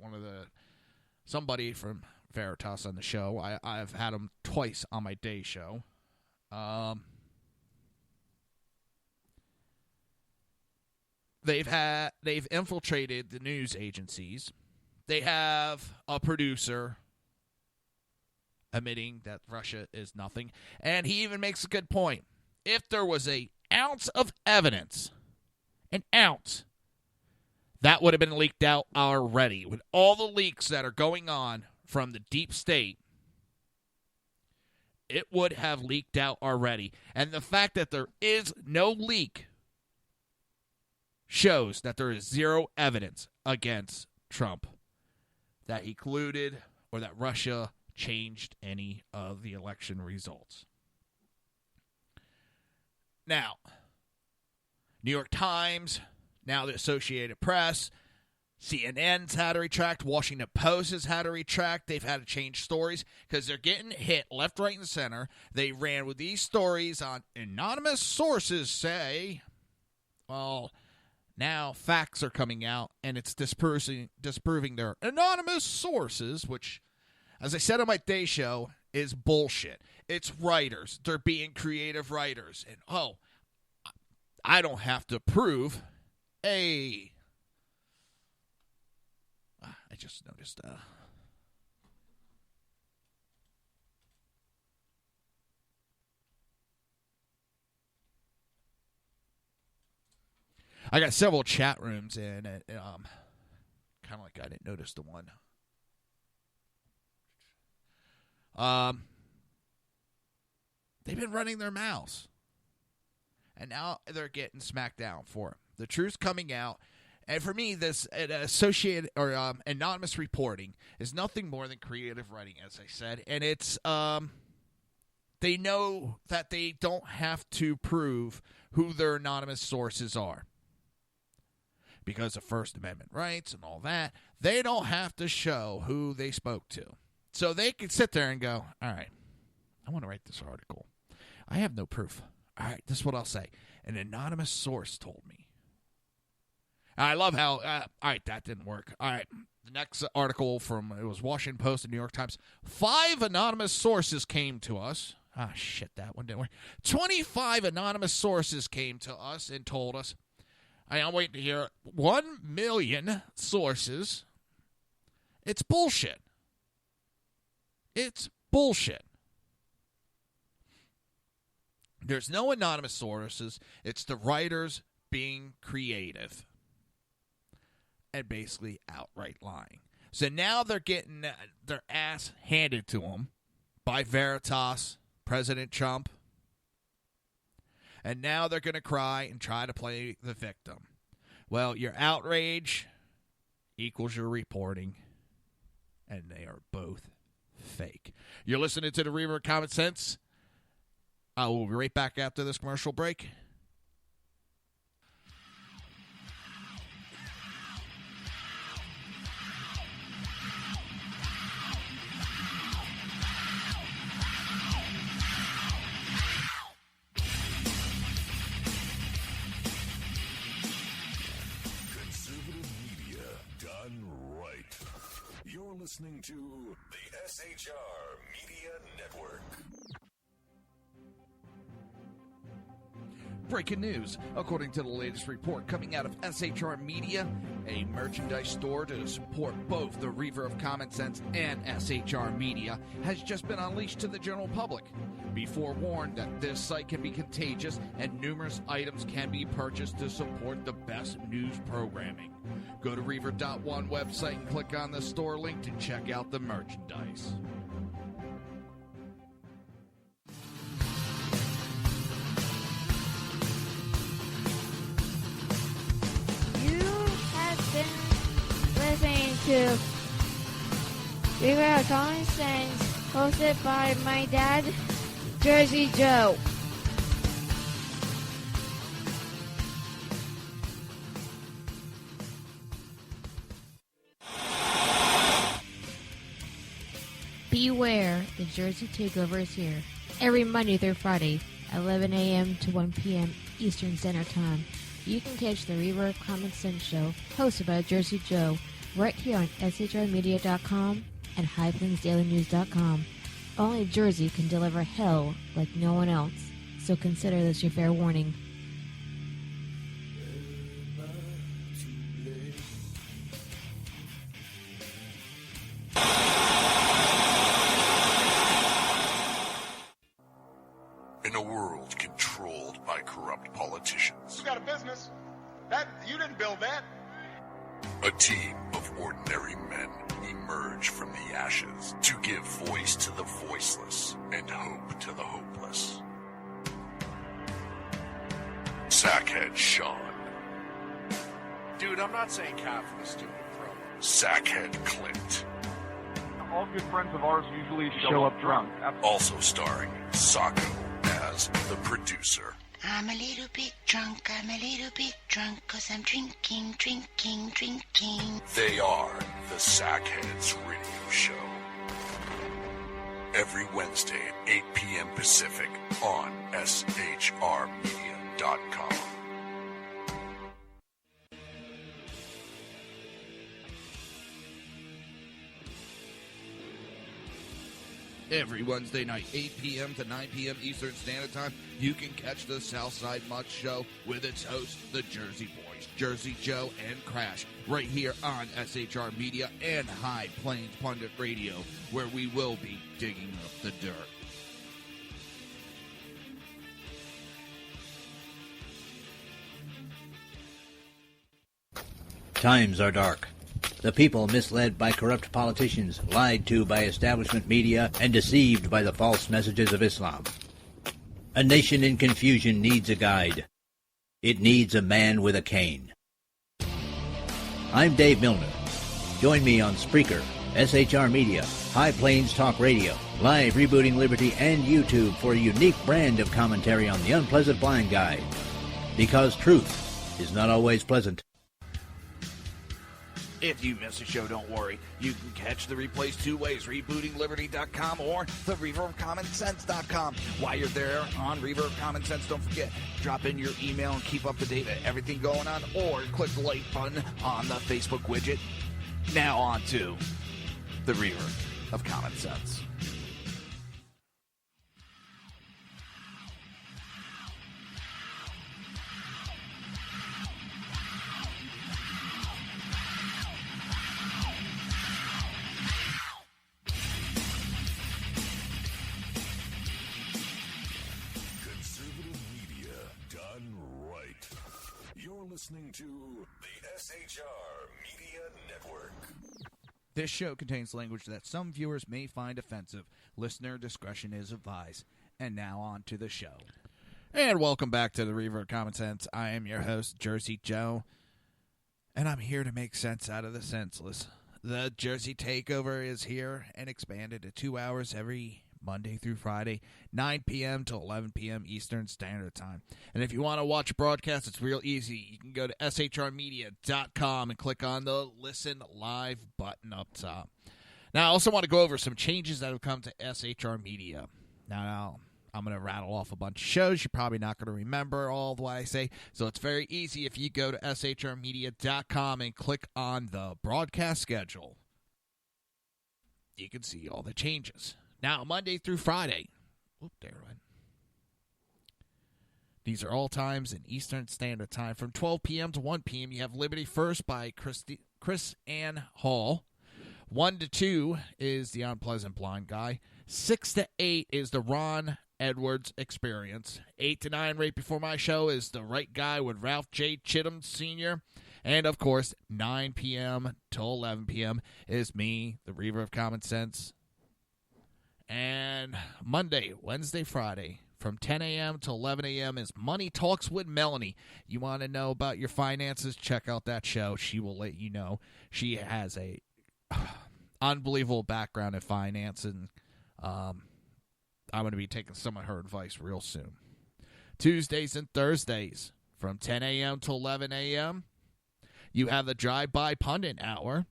somebody from Veritas on the show. I've had them twice on my day show. They've infiltrated the news agencies. They have a producer admitting that Russia is nothing. And he even makes a good point. If there was an ounce of evidence, an ounce, that would have been leaked out already. With all the leaks that are going on from the deep state, it would have leaked out already. And the fact that there is no leak shows that there is zero evidence against Trump that he colluded or that Russia changed any of the election results. Now, New York Times, now the Associated Press, CNN's had to retract, Washington Post has had to retract. They've had to change stories because they're getting hit left, right, and center. They ran with these stories on anonymous sources say, well, now facts are coming out and it's disproving their anonymous sources, which, as I said on my day show, is bullshit. It's writers. They're being creative writers. And, I don't have to prove I just noticed I got several chat rooms in it. Kind of like I didn't notice the one. They've been running their mouths. And now they're getting smacked down for it. The truth's coming out. And for me, this associated or anonymous reporting is nothing more than creative writing, as I said. And it's they know that they don't have to prove who their anonymous sources are. Because of First Amendment rights and all that, they don't have to show who they spoke to. So they can sit there and go, all right, I want to write this article. I have no proof. All right, this is what I'll say. An anonymous source told me. I love how, all right, that didn't work. All right, the next article it was Washington Post and New York Times. 5 anonymous sources came to us. Ah, shit, that one didn't work. 25 anonymous sources came to us and told us. I'm waiting to hear 1 million sources. It's bullshit. It's bullshit. There's no anonymous sources. It's the writers being creative and basically outright lying. So now they're getting their ass handed to them by Veritas, President Trump. And now they're going to cry and try to play the victim. Well, your outrage equals your reporting, and they are both fake. You're listening to the Reaver of Common Sense. I will be right back after this commercial break. Listening to the SHR Media Network. Breaking news. According to the latest report coming out of SHR Media, a merchandise store to support both the Reaver of Common Sense and SHR Media has just been unleashed to the general public. Be forewarned that this site can be contagious and numerous items can be purchased to support the best news programming. Go to Reaver.one website and click on the store link to check out the merchandise. You have been listening to Reaver of Common Sense, hosted by my dad, Jersey Joe. Beware, the Jersey Takeover is here. Every Monday through Friday, 11 a.m. to 1 p.m. Eastern Standard Time. You can catch the Reaver of Common Sense show, hosted by Jersey Joe, right here on shrmedia.com and highplains.dailynews.com. Only Jersey can deliver hell like no one else, so consider this your fair warning. A team of ordinary men emerge from the ashes to give voice to the voiceless and hope to the hopeless. Sackhead Sean. Dude, I'm not saying Cap for the stupid pro. Sackhead Clint. All good friends of ours usually show up drunk. Also starring Sacco as the producer. I'm a little bit drunk, I'm a little bit drunk, 'cause I'm drinking, drinking, drinking. They are the Sackheads Radio Show. Every Wednesday at 8 p.m. Pacific on shrmedia.com. Every Wednesday night, 8 p.m. to 9 p.m. Eastern Standard Time, you can catch the Southside Much Show with its hosts, the Jersey Boys, Jersey Joe and Crash, right here on SHR Media and High Plains Pundit Radio, where we will be digging up the dirt. Times are dark. The people misled by corrupt politicians, lied to by establishment media, and deceived by the false messages of Islam. A nation in confusion needs a guide. It needs a man with a cane. I'm Dave Milner. Join me on Spreaker, SHR Media, High Plains Talk Radio, Live Rebooting Liberty, and YouTube for a unique brand of commentary on the unpleasant blind guide. Because truth is not always pleasant. If you miss a show, don't worry. You can catch the replays two ways, rebootingliberty.com or the Reaver of Common Sense.com. While you're there on Reaver of Common Sense, don't forget, drop in your email and keep up to date with everything going on, or click the like button on the Facebook widget. Now on to the Reaver of Common Sense. Listening to the SHR Media Network. This show contains language that some viewers may find offensive. Listener discretion is advised. And now on to the show. And welcome back to the Reaver of Common Sense. I am your host, Jersey Joe, and I'm here to make sense out of the senseless. The Jersey Takeover is here and expanded to 2 hours every Monday through Friday, 9 p.m. to 11 p.m. Eastern Standard Time. And if you want to watch a broadcast, it's real easy. You can go to shrmedia.com and click on the Listen Live button up top. Now, I also want to go over some changes that have come to SHR Media. Now I'm going to rattle off a bunch of shows. You're probably not going to remember all of what I say. So it's very easy. If you go to shrmedia.com and click on the broadcast schedule, you can see all the changes. Now, Monday through Friday. There it went. These are all times in Eastern Standard Time. From 12 p.m. to 1 p.m., you have Liberty First by Chris Ann Hall. 1 to 2 is The Unpleasant Blind Guy. 6 to 8 is The Ron Edwards Experience. 8 to 9, right before my show, is The Right Guy with Ralph J. Chittum Sr. And, of course, 9 p.m. till 11 p.m. is me, the Reaver of Common Sense. And Monday, Wednesday, Friday, from 10 a.m. to 11 a.m. is Money Talks with Melanie. You want to know about your finances? Check out that show. She will let you know. She has a unbelievable background in finance, and I'm going to be taking some of her advice real soon. Tuesdays and Thursdays, from 10 a.m. to 11 a.m., you have the Drive-By Pundit Hour.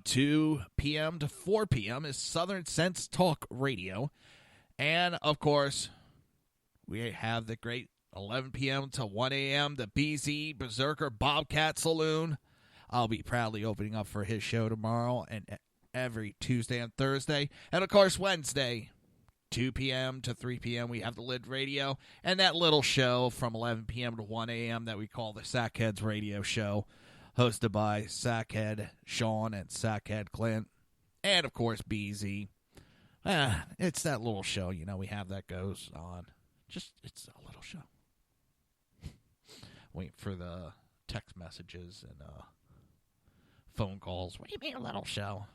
2 p.m. to 4 p.m. is Southern Sense Talk Radio. And, of course, we have the great 11 p.m. to 1 a.m. the BZ Berserker Bobcat Saloon. I'll be proudly opening up for his show tomorrow and every Tuesday and Thursday. And, of course, Wednesday, 2 p.m. to 3 p.m., we have the Lid Radio. And that little show from 11 p.m. to 1 a.m. that we call the Sackheads Radio Show, hosted by Sackhead Sean and Sackhead Clint, and, of course, BZ. It's that little show, we have that goes on. It's a little show. Wait for the text messages and phone calls. What do you mean a little show?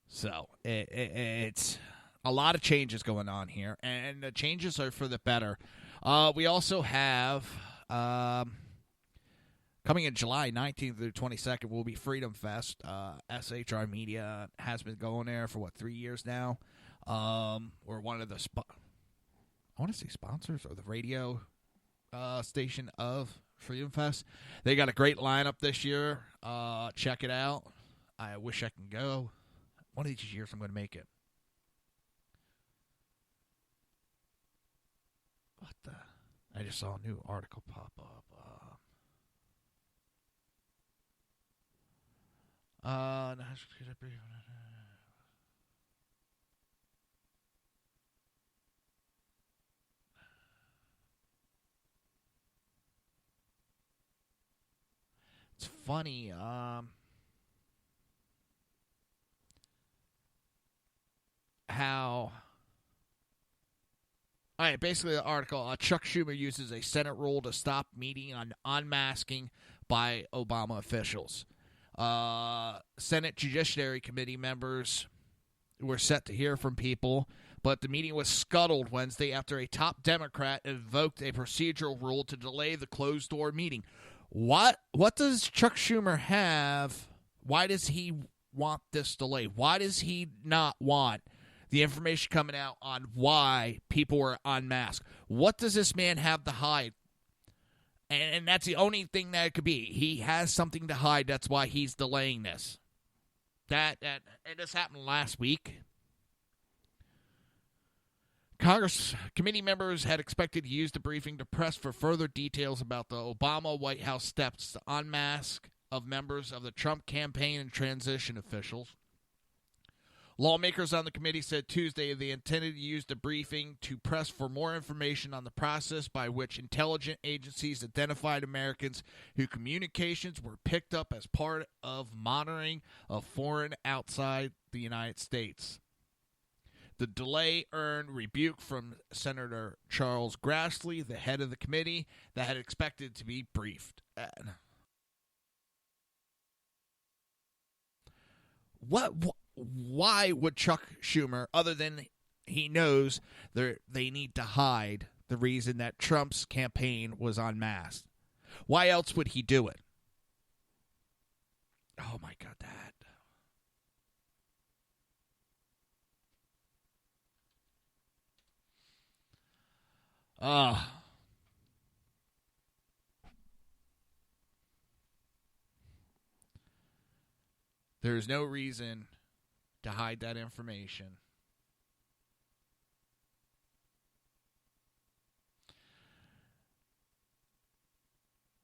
So it's a lot of changes going on here, and the changes are for the better. We also have coming in July 19th through 22nd will be Freedom Fest. SHR Media has been going there for 3 years now. We're one of the I want to say sponsors or the radio station of Freedom Fest. They got a great lineup this year. Check it out. I wish I can go. One of these years I'm going to make it. What the? I just saw a new article pop up. It's funny. How? All right, basically the article, Chuck Schumer uses a Senate rule to stop meeting on unmasking by Obama officials. Senate Judiciary Committee members were set to hear from people, but the meeting was scuttled Wednesday after a top Democrat invoked a procedural rule to delay the closed-door meeting. What does Chuck Schumer have? Why does he want this delay? Why does he not want the information coming out on why people were unmasked? What does this man have to hide? And that's the only thing that it could be. He has something to hide. That's why he's delaying this. And this happened last week. Congress committee members had expected to use the briefing to press for further details about the Obama White House steps to unmask of members of the Trump campaign and transition officials. Lawmakers on the committee said Tuesday they intended to use the briefing to press for more information on the process by which intelligence agencies identified Americans whose communications were picked up as part of monitoring of foreign outside the United States. The delay earned rebuke from Senator Charles Grassley, the head of the committee, that had expected to be briefed. Why would Chuck Schumer, other than he knows they need to hide the reason that Trump's campaign was unmasked? Why else would he do it? Oh, my God, that. There's no reason to hide that information.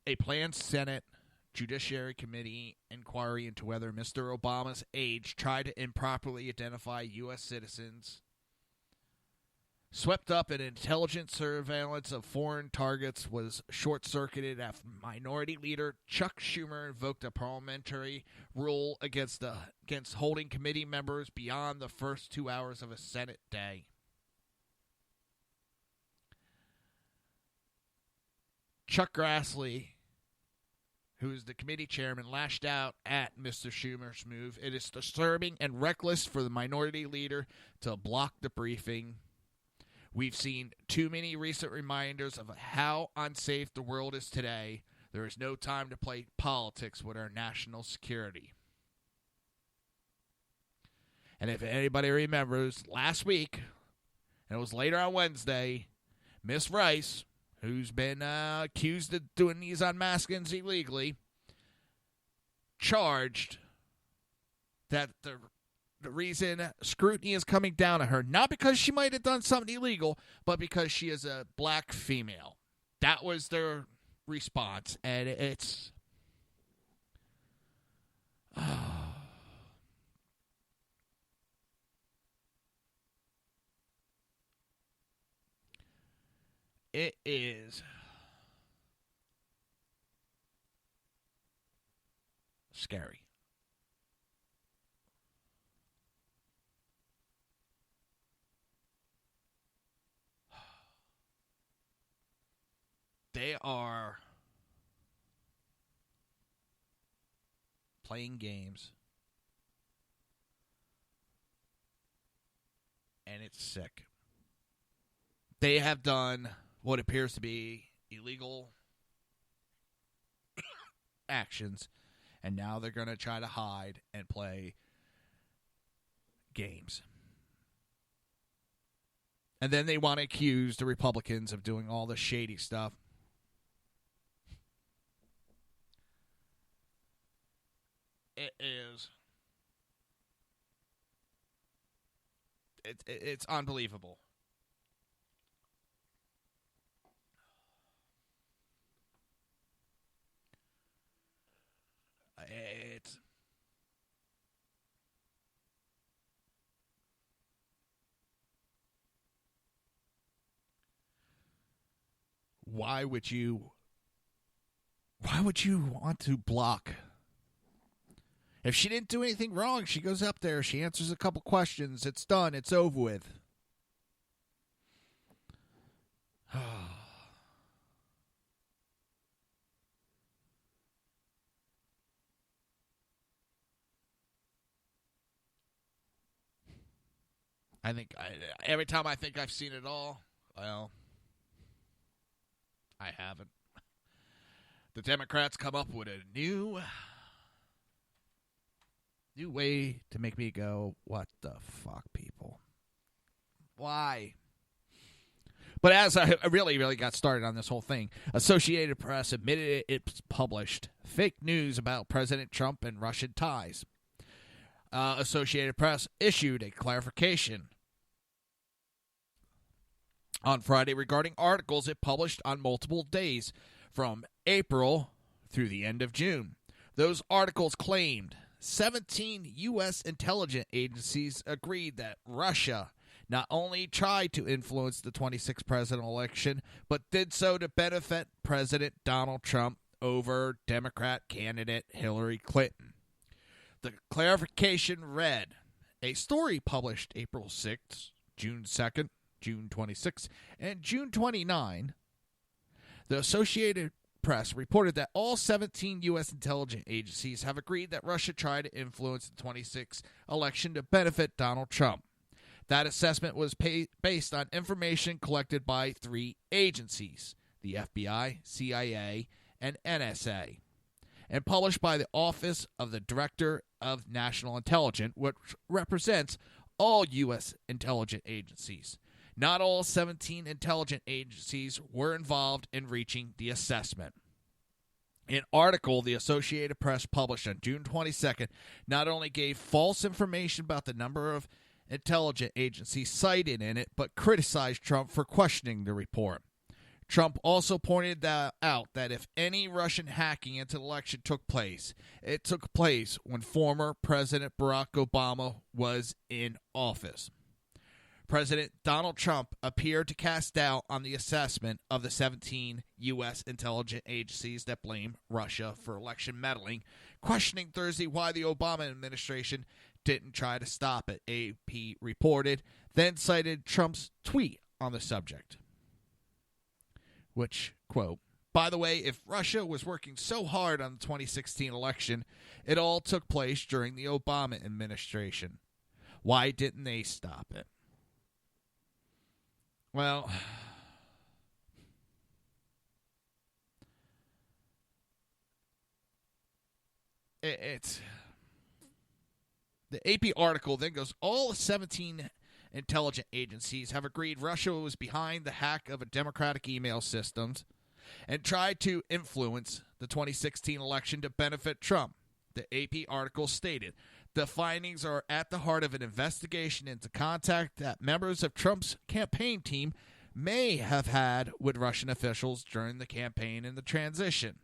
A planned Senate Judiciary Committee inquiry into whether Mr. Obama's aides tried to improperly identify U.S. citizens swept up in intelligence surveillance of foreign targets was short-circuited after Minority Leader Chuck Schumer invoked a parliamentary rule against holding committee members beyond the first 2 hours of a Senate day. Chuck Grassley, who is the committee chairman, lashed out at Mr. Schumer's move. It is disturbing and reckless for the minority leader to block the briefing. We've seen too many recent reminders of how unsafe the world is today. There is no time to play politics with our national security. And if anybody remembers, last week, and it was later on Wednesday, Miss Rice, who's been accused of doing these unmaskings illegally, charged that the reason scrutiny is coming down on her, not because she might have done something illegal, but because she is a black female. That was their response, and it's... It is scary. They are playing games, and it's sick. They have done what appears to be illegal actions, and now they're going to try to hide and play games. And then they want to accuse the Republicans of doing all the shady stuff. It is. It's unbelievable. It's why would you want to block? If she didn't do anything wrong, she goes up there, she answers a couple questions, it's done, it's over with. I think every time I think I've seen it all, well, I haven't. The Democrats come up with a new way to make me go, what the fuck, people? Why? But as I really got started on this whole thing, Associated Press admitted it published fake news about President Trump and Russian ties. Associated Press issued a clarification on Friday regarding articles it published on multiple days from April through the end of June. Those articles claimed 17 U.S. intelligence agencies agreed that Russia not only tried to influence the 26th presidential election, but did so to benefit President Donald Trump over Democrat candidate Hillary Clinton. The clarification read, a story published April 6th, June 2nd, June 26th, and June 29, the Associated Press reported that all 17 U.S. intelligence agencies have agreed that Russia tried to influence the 26th election to benefit Donald Trump. That assessment was based on information collected by 3 agencies, the FBI, CIA, and NSA, and published by the Office of the Director of National Intelligence, which represents all U.S. intelligence agencies. Not all 17 intelligence agencies were involved in reaching the assessment. An article the Associated Press published on June 22nd not only gave false information about the number of intelligence agencies cited in it, but criticized Trump for questioning the report. Trump also pointed out that if any Russian hacking into the election took place, it took place when former President Barack Obama was in office. President Donald Trump appeared to cast doubt on the assessment of the 17 U.S. intelligence agencies that blame Russia for election meddling, questioning Thursday why the Obama administration didn't try to stop it, AP reported, then cited Trump's tweet on the subject. Which, quote, by the way, if Russia was working so hard on the 2016 election, it all took place during the Obama administration. Why didn't they stop it? Well, it's the AP article then goes, all 17 intelligence agencies have agreed Russia was behind the hack of a Democratic email systems and tried to influence the 2016 election to benefit Trump. The AP article stated, the findings are at the heart of an investigation into contact that members of Trump's campaign team may have had with Russian officials during the campaign and the transition.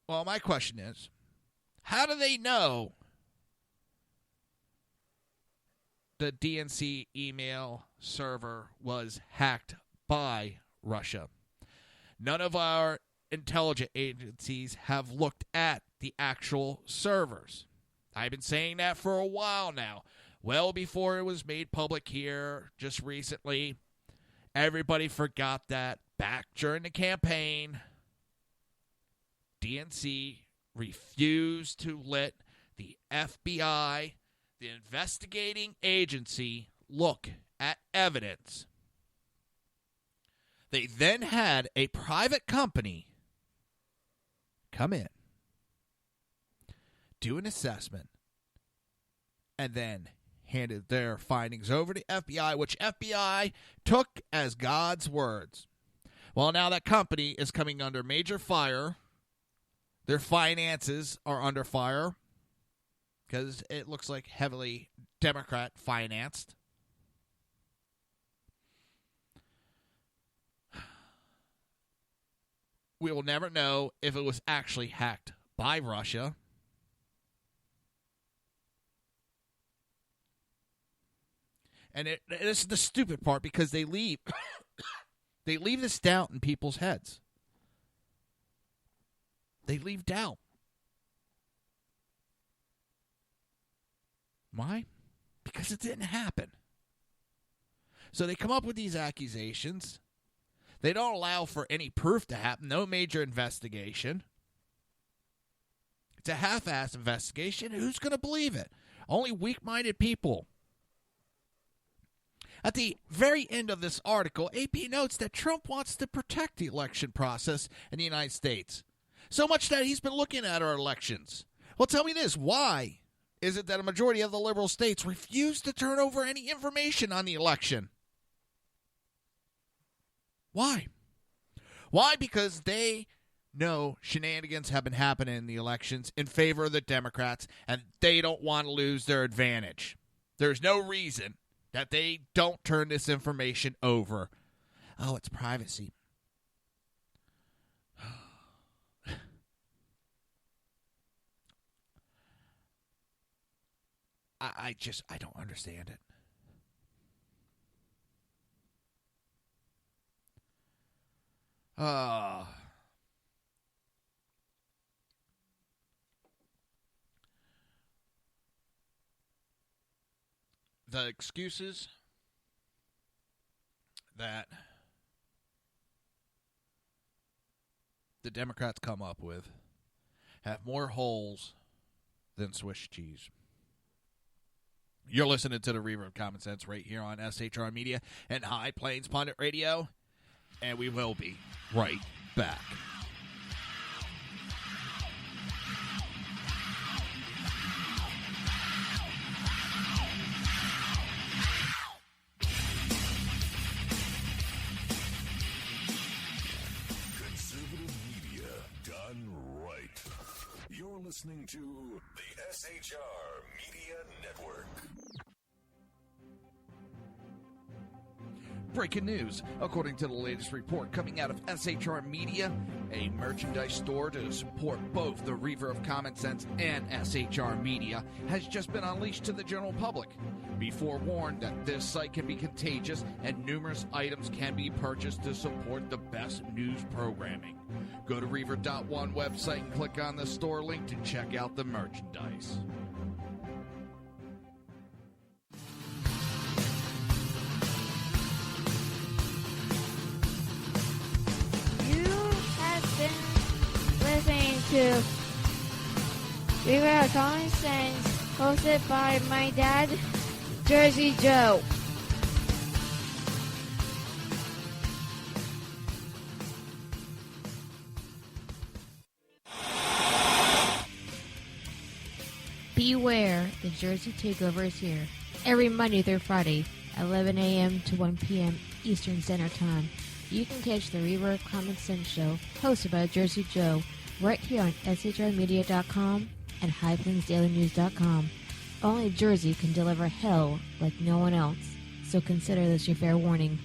Well, my question is, how do they know the DNC email server was hacked by Russia? None of our intelligence agencies have looked at the actual servers. I've been saying that for a while now, well before it was made public here just recently. Everybody forgot that back during the campaign, DNC refused to let the FBI, the investigating agency, look at evidence. They then had a private company come in, do an assessment, and then handed their findings over to FBI, which FBI took as God's words. Well, now that company is coming under major fire. Their finances are under fire because it looks like heavily Democrat financed. We will never know if it was actually hacked by Russia. And this is the stupid part because they leave they leave this doubt in people's heads. They leave doubt. Why? Because it didn't happen. So they come up with these accusations. They don't allow for any proof to happen. No major investigation. It's a half-assed investigation. Who's going to believe it? Only weak-minded people. At the very end of this article, AP notes that Trump wants to protect the election process in the United States. So much that he's been looking at our elections. Well, tell me this. Why is it that a majority of the liberal states refuse to turn over any information on the election? Why? Why? Because they know shenanigans have been happening in the elections in favor of the Democrats, and they don't want to lose their advantage. There's no reason that they don't turn this information over. Oh, it's privacy. I don't understand it. The excuses that the Democrats come up with have more holes than Swiss cheese. You're listening to the Reaver of Common Sense right here on SHR Media and High Plains Pundit Radio, and we will be right back. Conservative media done right. You're listening to the SHR Media Network. Breaking news. According to the latest report coming out of SHR Media, a merchandise store to support both the Reaver of Common Sense and SHR Media has just been unleashed to the general public. Be forewarned that this site can be contagious and numerous items can be purchased to support the best news programming. Go to Reaver.one website and click on the store link to check out the merchandise. Listening to Reaver of Common Sense, hosted by my dad, Jersey Joe. Beware, the Jersey Takeover is here. Every Monday through Friday, 11 a.m. to 1 p.m. Eastern Standard Time. You can catch the Reaver of Common Sense show, hosted by Jersey Joe, right here on SHRmedia.com and HighPlainsDailyNews.com. Only Jersey can deliver hell like no one else, so consider this your fair warning.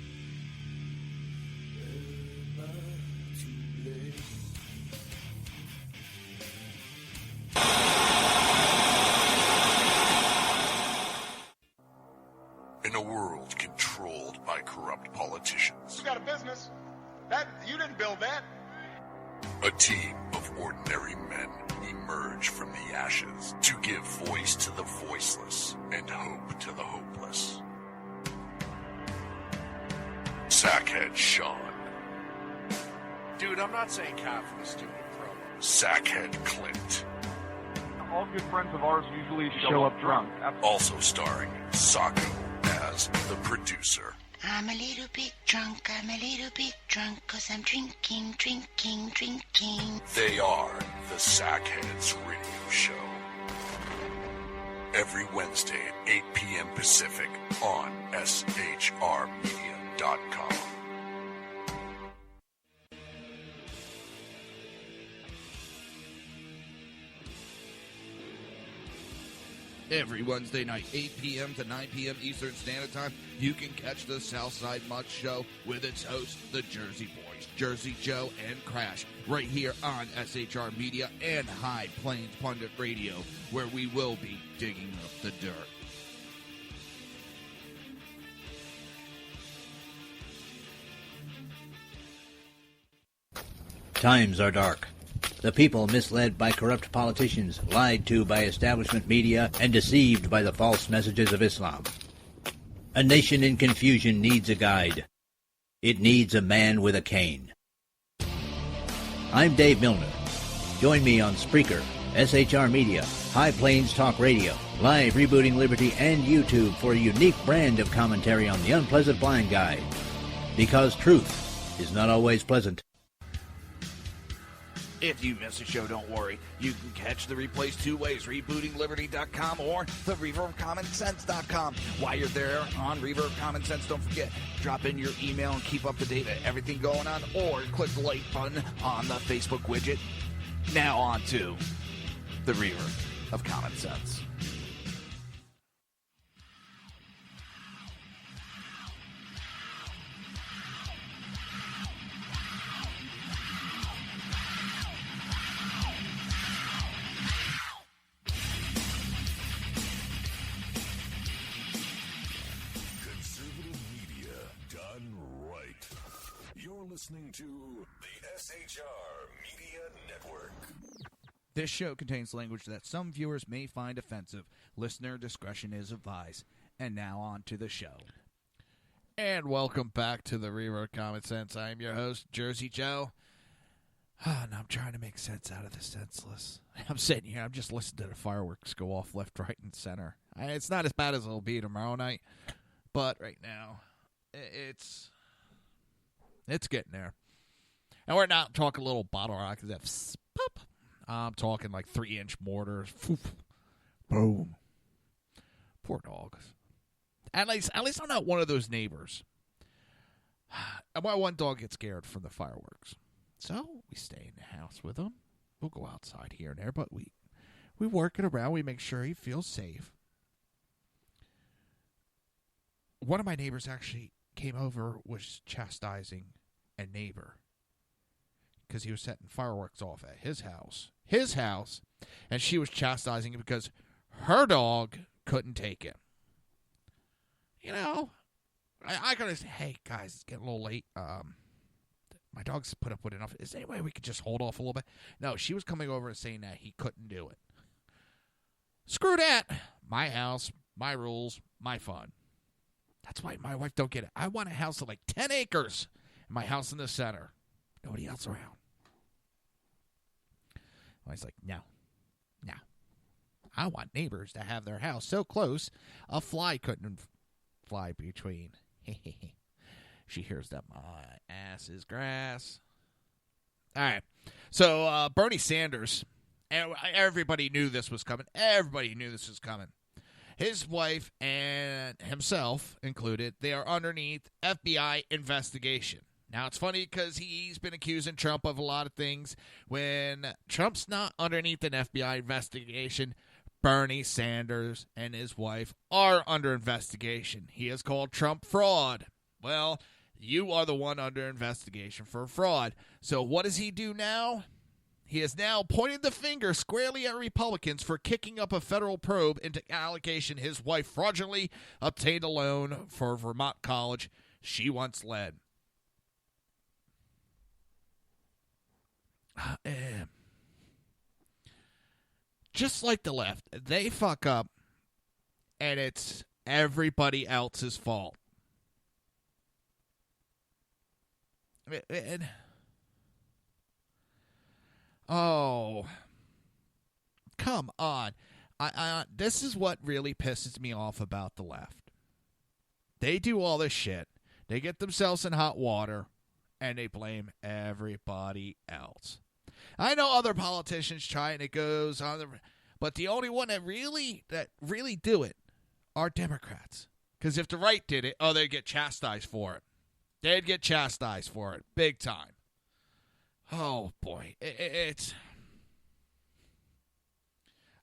In a world controlled by corrupt politicians, You got a business. You didn't build that. a team of ordinary men emerge from the ashes to give voice to the voiceless and hope to the hopeless. Sackhead Sean, Dude, I'm not saying cat for the stupid promo. Sackhead Clint, All good friends of ours usually show up drunk. also starring Sacco as the producer. I'm a little bit drunk, I'm a little bit drunk, 'cause I'm drinking, drinking, drinking. They are the Sackheads Radio Show. Every Wednesday at 8 p.m. Pacific on shrmedia.com. Every Wednesday night, 8 p.m. to 9 p.m. Eastern Standard Time, you can catch the Southside Mutt Show with its hosts, the Jersey Boys, Jersey Joe and Crash, right here on SHR Media and High Plains Pundit Radio, where we will be digging up the dirt. Times are dark. The people misled by corrupt politicians, lied to by establishment media, and deceived by the false messages of Islam. A nation in confusion needs a guide. It needs a man with a cane. I'm Dave Milner. Join me on Spreaker, SHR Media, High Plains Talk Radio, Live Rebooting Liberty, and YouTube for a unique brand of commentary on the unpleasant blind guide. Because truth is not always pleasant. If you miss a show, don't worry. You can catch the replays two ways, rebootingliberty.com or the Reaver of Common Sense.com. While you're there on Reaver of Common Sense, don't forget, drop in your email and keep up to date with everything going on, or click the like button on the Facebook widget. Now on to the Reaver of Common Sense. Listening to the SHR Media Network. This show contains language that some viewers may find offensive. Listener discretion is advised. And now on to the show. And welcome back to the Reaver of Common Sense. I am your host, Jersey Joe. And I'm trying to make sense out of the senseless. I'm sitting here, I'm just listening to the fireworks go off left, right, and center. It's not as bad as it'll be tomorrow night, but right now, it's getting there. And we're not talking little bottle rockets that pop. I'm talking like 3-inch mortars. Boom. Poor dogs. At least I'm not one of those neighbors. My one dog gets scared from the fireworks. So we stay in the house with him. We'll go outside here and there, but we work it around. We make sure he feels safe. One of my neighbors actually came over, was chastising a neighbor because he was setting fireworks off at his house, and she was chastising him because her dog couldn't take it. You know, I gotta say, hey guys, it's getting a little late. My dog's put up with enough. Is there any way we could just hold off a little bit? No, she was coming over and saying that he couldn't do it. Screw that. My house, my rules, my fun. That's why my wife don't get it. I want a house of like 10 acres. And my house in the center. Nobody else around. I was like, no. I want neighbors to have their house so close a fly couldn't fly between. She hears that my ass is grass. All right. So Bernie Sanders, and everybody knew this was coming. His wife and himself included, they are underneath FBI investigation. Now, it's funny because he's been accusing Trump of a lot of things. When Trump's not underneath an FBI investigation, Bernie Sanders and his wife are under investigation. He has called Trump fraud. Well, you are the one under investigation for fraud. So what does he do now? He has now pointed the finger squarely at Republicans for kicking up a federal probe into allegation his wife fraudulently obtained a loan for Vermont college she once led. Just like the left, they fuck up, and it's everybody else's fault. Oh, come on. This is what really pisses me off about the left. They do all this shit. They get themselves in hot water, and they blame everybody else. I know other politicians try, and it goes on, but the only one that really do it are Democrats. Because if the right did it, they'd get chastised for it. They'd get chastised for it, big time. Oh boy, it's.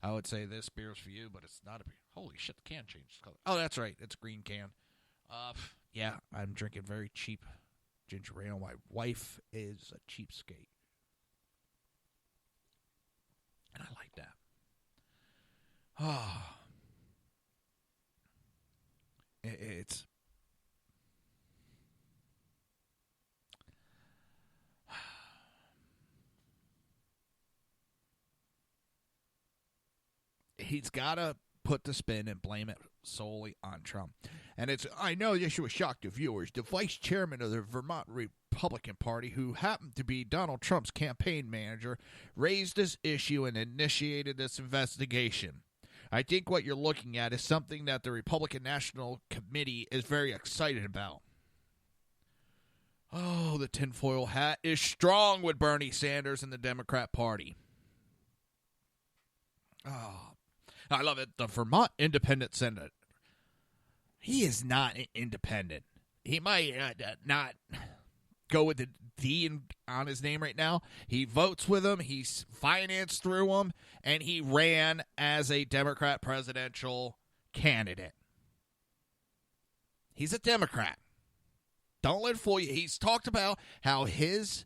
I would say this beer's for you, but it's not a beer. Holy shit, the can changed color. Oh, that's right, it's a green can. Yeah, I'm drinking very cheap ginger ale. My wife is a cheapskate. And I like that. It's... He's got to put the spin and blame it solely on Trump. And I know this was a shock to viewers. The vice chairman of the Vermont Republican Party, who happened to be Donald Trump's campaign manager, raised this issue and initiated this investigation. I think what you're looking at is something that the Republican National Committee is very excited about. Oh, the tinfoil hat is strong with Bernie Sanders and the Democrat Party. Oh, I love it. The Vermont Independent Senator. He is not independent. He might not go with the D on his name right now. He votes with him. He's financed through him. And he ran as a Democrat presidential candidate. He's a Democrat. Don't let it fool you. He's talked about how his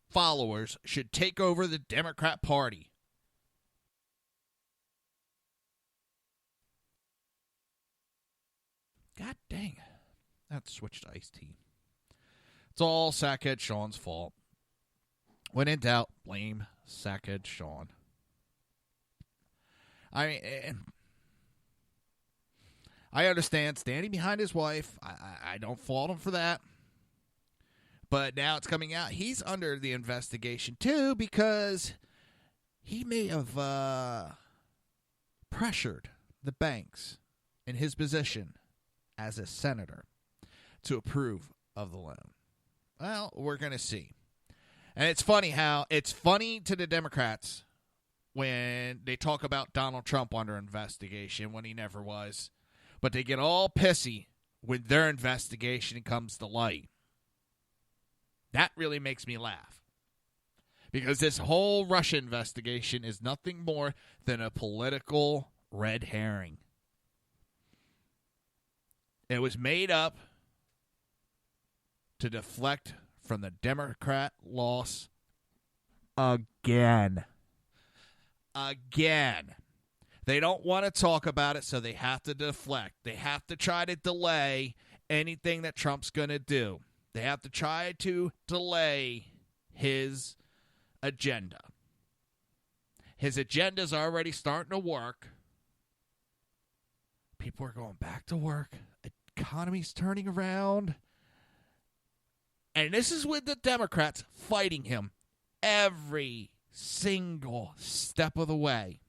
followers should take over the Democrat Party. God dang. That switched to iced tea. It's all Sackhead Sean's fault. When in doubt, blame Sackhead Sean. I mean, I understand standing behind his wife. I don't fault him for that. But now it's coming out. He's under the investigation, too, because he may have pressured the banks in his position as a senator to approve of the loan. Well, we're going to see. And it's funny to the Democrats when they talk about Donald Trump under investigation when he never was. But they get all pissy when their investigation comes to light. That really makes me laugh. Because this whole Russia investigation is nothing more than a political red herring. It was made up to deflect from the Democrat loss again. They don't want to talk about it, so they have to deflect. They have to try to delay anything that Trump's going to do. They have to try to delay his agenda. His agenda's already starting to work. People are going back to work. Economy's turning around. And this is with the Democrats fighting him every single step of the way.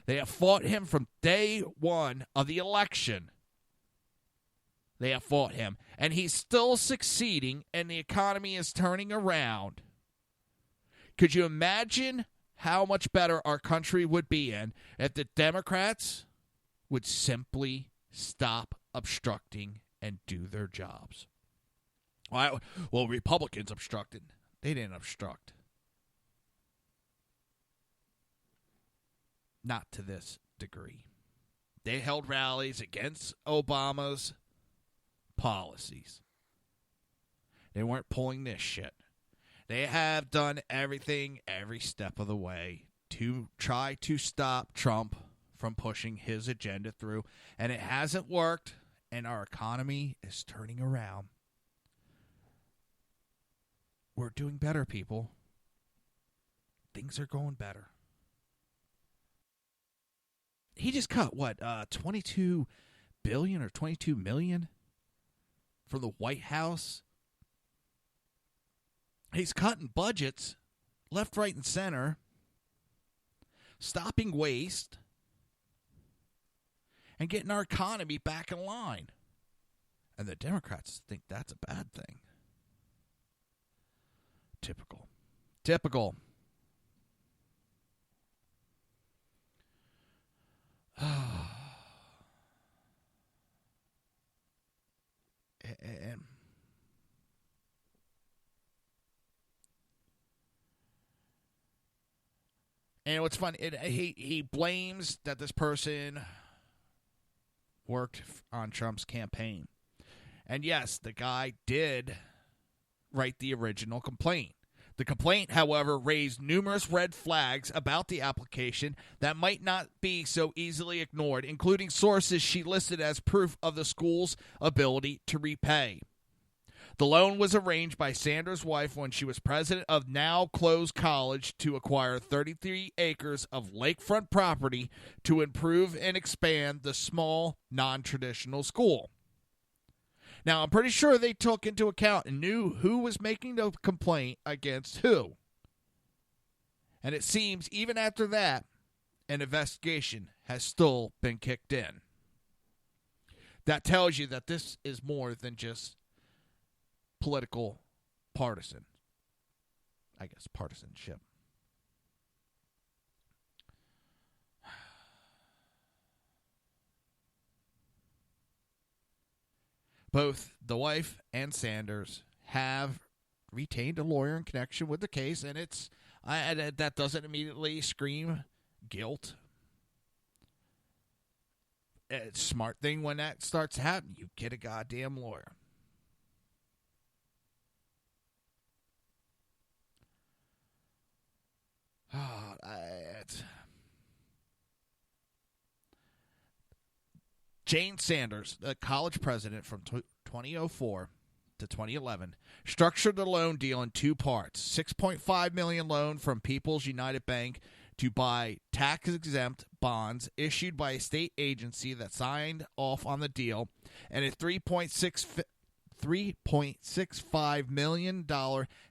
They have fought him from day one of the election. They have fought him. And he's still succeeding, and the economy is turning around. Could you imagine how much better our country would be in if the Democrats would simply stop obstructing and do their jobs? Well, Republicans obstructed. They didn't obstruct. Not to this degree. They held rallies against Obama's policies. They weren't pulling this shit. They have done everything every step of the way to try to stop Trump from pushing his agenda through, and it hasn't worked, and our economy is turning around. We're doing better, people. Things are going better. He just cut, $22 billion or $22 million from the White House He's cutting budgets left, right, and center, stopping waste, and getting our economy back in line. And the Democrats think that's a bad thing. Typical. And what's funny, he blames that this person worked on Trump's campaign. And yes, the guy did write the original complaint. The complaint, however, raised numerous red flags about the application that might not be so easily ignored, including sources she listed as proof of the school's ability to repay. The loan was arranged by Sanders' wife when she was president of now-closed college to acquire 33 acres of lakefront property to improve and expand the small, non-traditional school. Now, I'm pretty sure they took into account and knew who was making the complaint against who. And it seems, even after that, an investigation has still been kicked in. That tells you that this is more than just political partisanship. Both the wife and Sanders have retained a lawyer in connection with the case, and that doesn't immediately scream guilt. It's a smart thing when that starts to happen. You get a goddamn lawyer. Jane Sanders, the college president from 2004 to 2011, structured the loan deal in two parts. $6.5 million loan from People's United Bank to buy tax-exempt bonds issued by a state agency that signed off on the deal, and a $3.65 million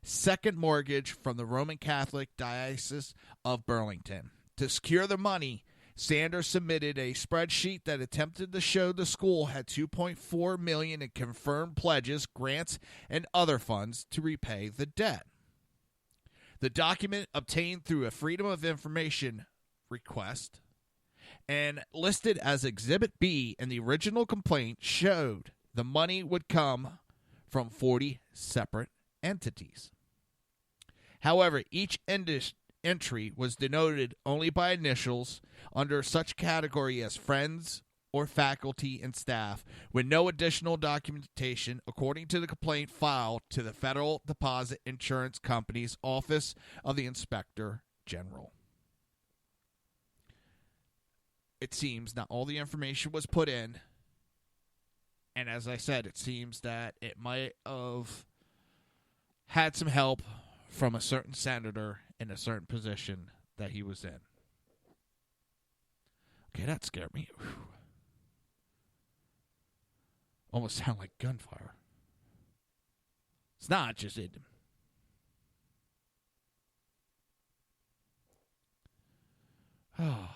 second mortgage from the Roman Catholic Diocese of Burlington. To secure the money, Sanders submitted a spreadsheet that attempted to show the school had $2.4 million in confirmed pledges, grants, and other funds to repay the debt. The document, obtained through a Freedom of Information request and listed as Exhibit B in the original complaint, showed the money would come from 40 separate entities. However, each entry was denoted only by initials under such category as friends or faculty and staff, with no additional documentation, according to the complaint filed to the Federal Deposit Insurance Company's Office of the Inspector General. It seems not all the information was put in, and as I said, it seems that it might have had some help from a certain senator in a certain position that he was in. Okay, that scared me. Whew. Almost sound like gunfire. It's not, just it. Oh.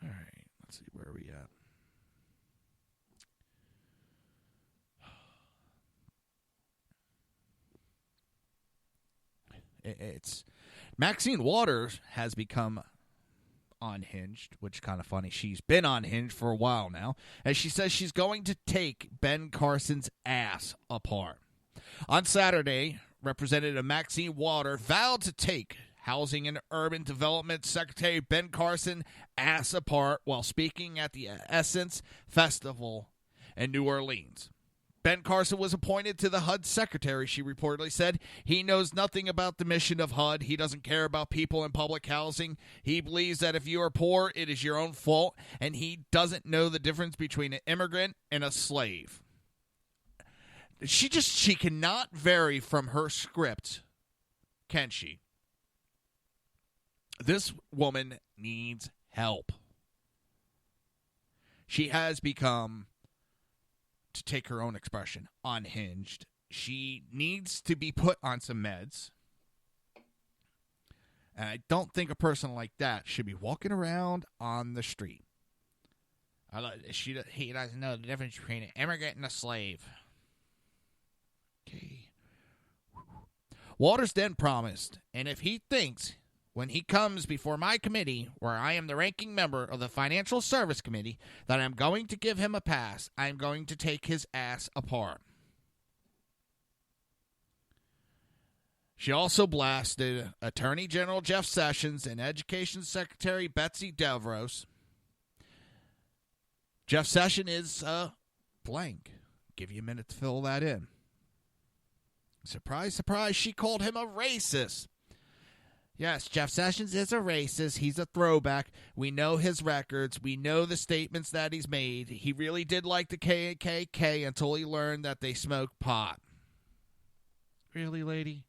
All right, let's see, where are we at? It's Maxine Waters has become unhinged, which is kind of funny. She's been unhinged for a while now, as she says she's going to take Ben Carson's ass apart. On Saturday, Representative Maxine Waters vowed to take Housing and Urban Development Secretary Ben Carson ass apart while speaking at the Essence Festival in New Orleans. Ben Carson was appointed to the HUD secretary, she reportedly said. He knows nothing about the mission of HUD. He doesn't care about people in public housing. He believes that if you are poor, it is your own fault, and he doesn't know the difference between an immigrant and a slave. She cannot vary from her script, can she? This woman needs help. She has become to take her own expression, unhinged. She needs to be put on some meds. And I don't think a person like that should be walking around on the street. He doesn't know the difference between an immigrant and a slave. Okay. Walters then promised, and if he thinks when he comes before my committee, where I am the ranking member of the Financial Service Committee, that I'm going to give him a pass, I'm going to take his ass apart. She also blasted Attorney General Jeff Sessions and Education Secretary Betsy DeVos. Jeff Sessions is blank. Give you a minute to fill that in. Surprise, surprise, she called him a racist. Yes, Jeff Sessions is a racist. He's a throwback. We know his records. We know the statements that he's made. He really did like the KKK until he learned that they smoke pot. Really, lady?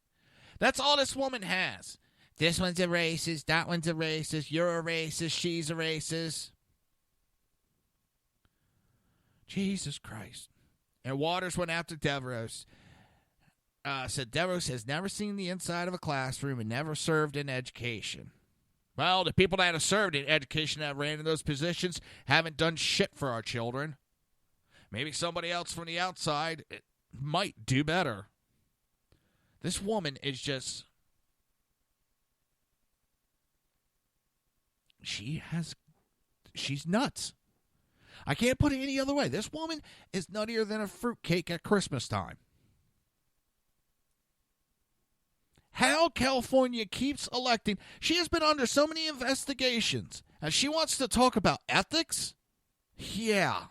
That's all this woman has. This one's a racist. That one's a racist. You're a racist. She's a racist. Jesus Christ. And Waters went after DeVos. Said DeVos has never seen the inside of a classroom and never served in education. Well, the people that have served in education that ran in those positions haven't done shit for our children. Maybe somebody else from the outside might do better. This woman is just... She's nuts. I can't put it any other way. This woman is nuttier than a fruitcake at Christmas time. How California keeps electing. She has been under so many investigations. And she wants to talk about ethics? Yeah.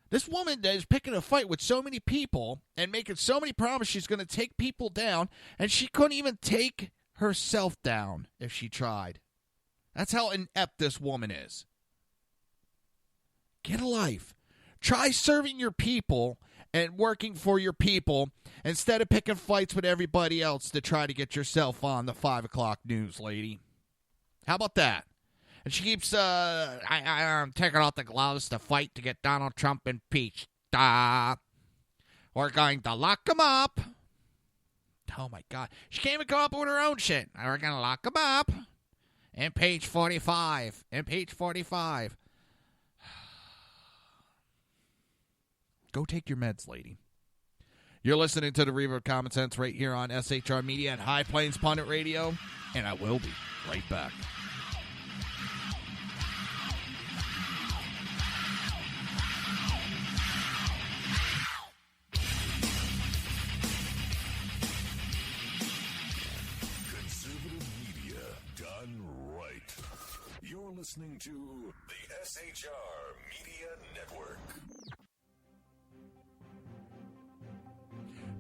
This woman is picking a fight with so many people and making so many promises she's going to take people down, and she couldn't even take herself down if she tried. That's how inept this woman is. Get a life. Try serving your people and working for your people instead of picking fights with everybody else to try to get yourself on the 5 o'clock news, lady. How about that? And she keeps, I'm taking off the gloves to fight to get Donald Trump impeached. We're going to lock him up. Oh, my God. She can't even come up with her own shit. We're going to lock him up. Impeach 45. Impeach 45. Go take your meds, lady. You're listening to the Reaver of Common Sense right here on SHR Media and High Plains Pundit Radio, and I will be right back. Conservative media done right. You're listening to the SHR Media Network.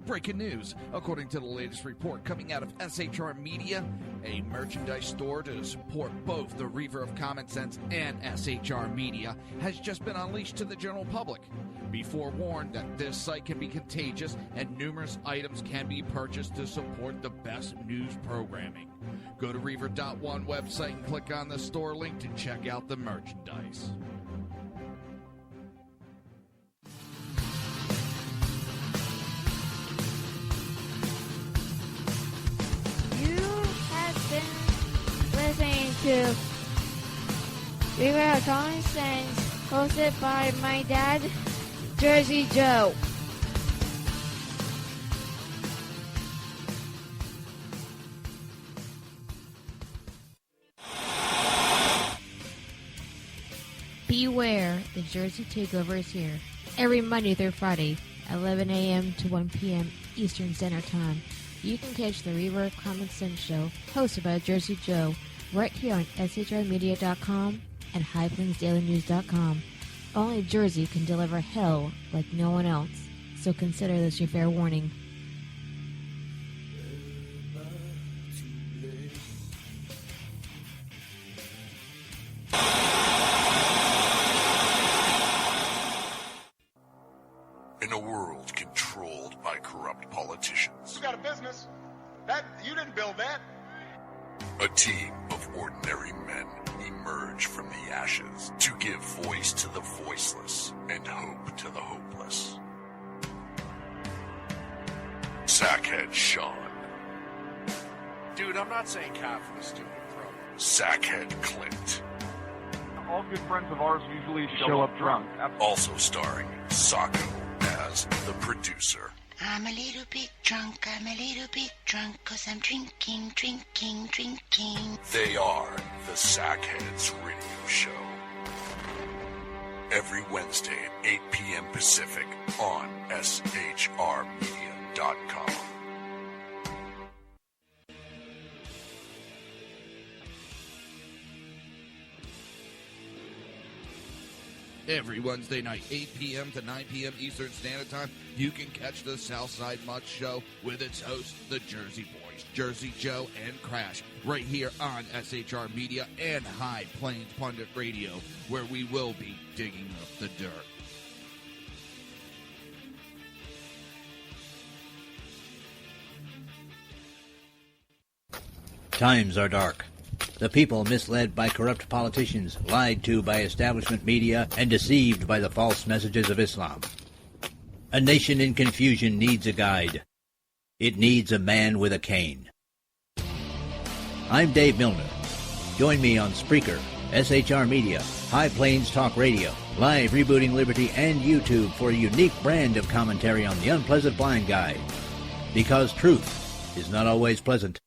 Breaking news. According to the latest report coming out of SHR Media, a merchandise store to support both the Reaver of Common Sense and SHR Media has just been unleashed to the general public. Be forewarned that this site can be contagious and numerous items can be purchased to support the best news programming. Go to Reaver.one website and click on the store link to check out the merchandise. Listening to Reaver of Common Sense, hosted by my dad, Jersey Joe. Beware, the Jersey Takeover is here. Every Monday through Friday, 11 a.m. to 1 p.m. Eastern Standard Time. You can catch the Reaver of Common Sense show, hosted by Jersey Joe, right here on SHRmedia.com and HighPlainsDailyNews.com. Only Jersey can deliver hell like no one else, so consider this your fair warning. In a world controlled by corrupt politicians, You got a business. You didn't build that. a team of ordinary men emerge emerge from the ashes to give voice to the voiceless and hope to the hopeless. Sackhead Sean. Dude, I'm not saying cat for the stupid program. Sackhead Clint. All good friends of ours usually show up drunk. Also starring Sacco as the producer. I'm a little bit drunk, 'cause I'm drinking. They are the Sackheads Radio Show. Every Wednesday at 8 p.m. Pacific on shrmedia.com. Every Wednesday night, 8 p.m. to 9 p.m. Eastern Standard Time, you can catch the Southside Mutt Show with its hosts, the Jersey Boys, Jersey Joe and Crash, right here on SHR Media and High Plains Pundit Radio, where we will be digging up the dirt. Times are dark. The people misled by corrupt politicians, lied to by establishment media, and deceived by the false messages of Islam. A nation in confusion needs a guide. It needs a man with a cane. I'm Dave Milner. Join me on Spreaker, SHR Media, High Plains Talk Radio, Live Rebooting Liberty, and YouTube for a unique brand of commentary on the unpleasant blind guide. Because truth is not always pleasant.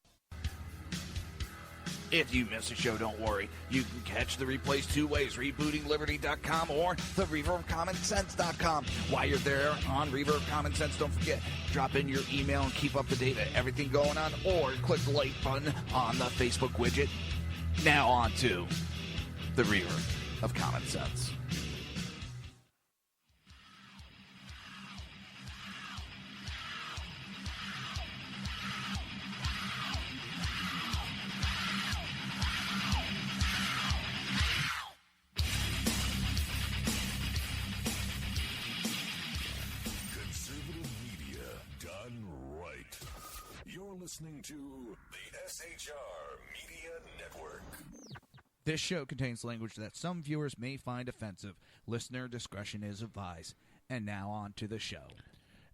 If you miss a show, don't worry. You can catch the replays two ways, rebootingliberty.com or the Reaver of Common Sense.com. While you're there on Reaver of Common Sense, don't forget, drop in your email and keep up to date with everything going on, or click the like button on the Facebook widget. Now on to the Reaver of Common Sense. Listening to the SHR Media Network. This show contains language that some viewers may find offensive. Listener discretion is advised. And now on to the show.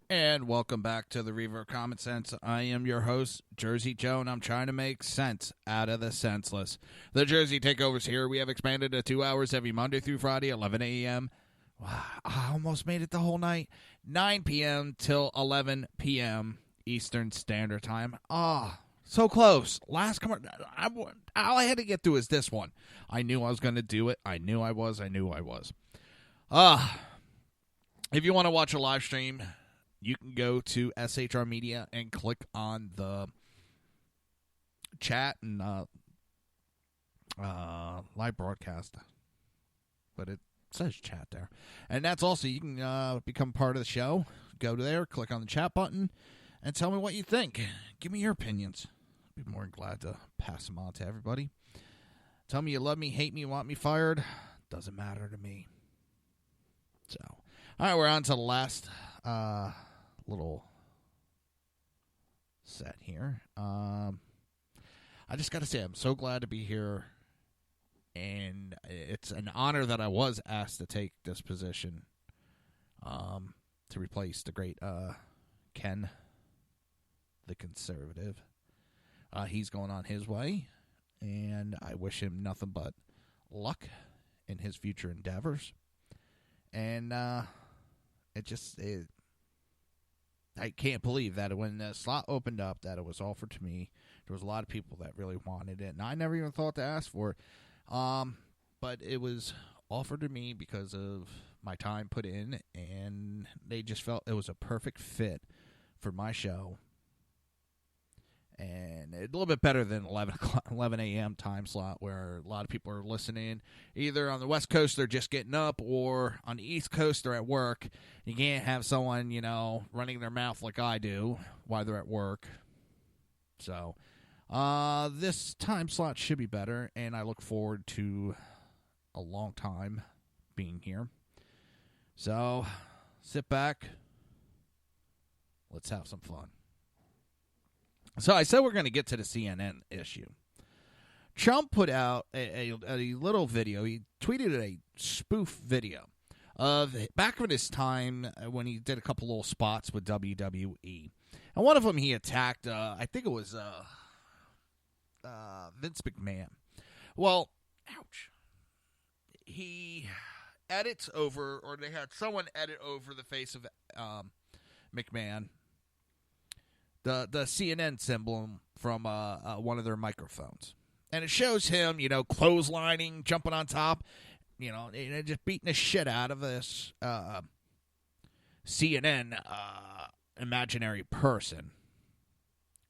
And welcome back to the Reaver of Common Sense. I am your host, Jersey Joe, and I'm trying to make sense out of the senseless. The Jersey Takeover's here. We have expanded to 2 hours every Monday through Friday, 11 a.m. Wow, I almost made it the whole night. 9 p.m. till 11 p.m. Eastern Standard Time. So close. Last all I had to get through is this one. I knew I was going to do it. I knew I was. If you want to watch a live stream, you can go to SHR Media and click on the chat and live broadcast. But it says chat there. And that's also, you can become part of the show. Go to there, click on the chat button, and tell me what you think. Give me your opinions. I'd be more than glad to pass them on to everybody. Tell me you love me, hate me, want me fired. Doesn't matter to me. So, all right, we're on to the last little set here. I just got to say, I'm so glad to be here. And it's an honor that I was asked to take this position to replace the great Ken, the conservative. He's going on his way, and I wish him nothing but luck in his future endeavors. And I can't believe that when the slot opened up, that it was offered to me. There was a lot of people that really wanted it, and I never even thought to ask for it. But it was offered to me because of my time put in, and they just felt it was a perfect fit for my show. And a little bit better than 11 a.m. time slot where a lot of people are listening. Either on the West Coast, they're just getting up, or on the East Coast, they're at work. You can't have someone, running their mouth like I do while they're at work. So, this time slot should be better, and I look forward to a long time being here. So, sit back. Let's have some fun. So I said we're going to get to the CNN issue. Trump put out a little video. He tweeted a spoof video of back in his time when he did a couple little spots with WWE. And one of them he attacked, I think it was Vince McMahon. Well, ouch. He edits over, or they had someone edit over the face of McMahon, the CNN symbol from one of their microphones. And it shows him, clotheslining, jumping on top, just beating the shit out of this CNN imaginary person.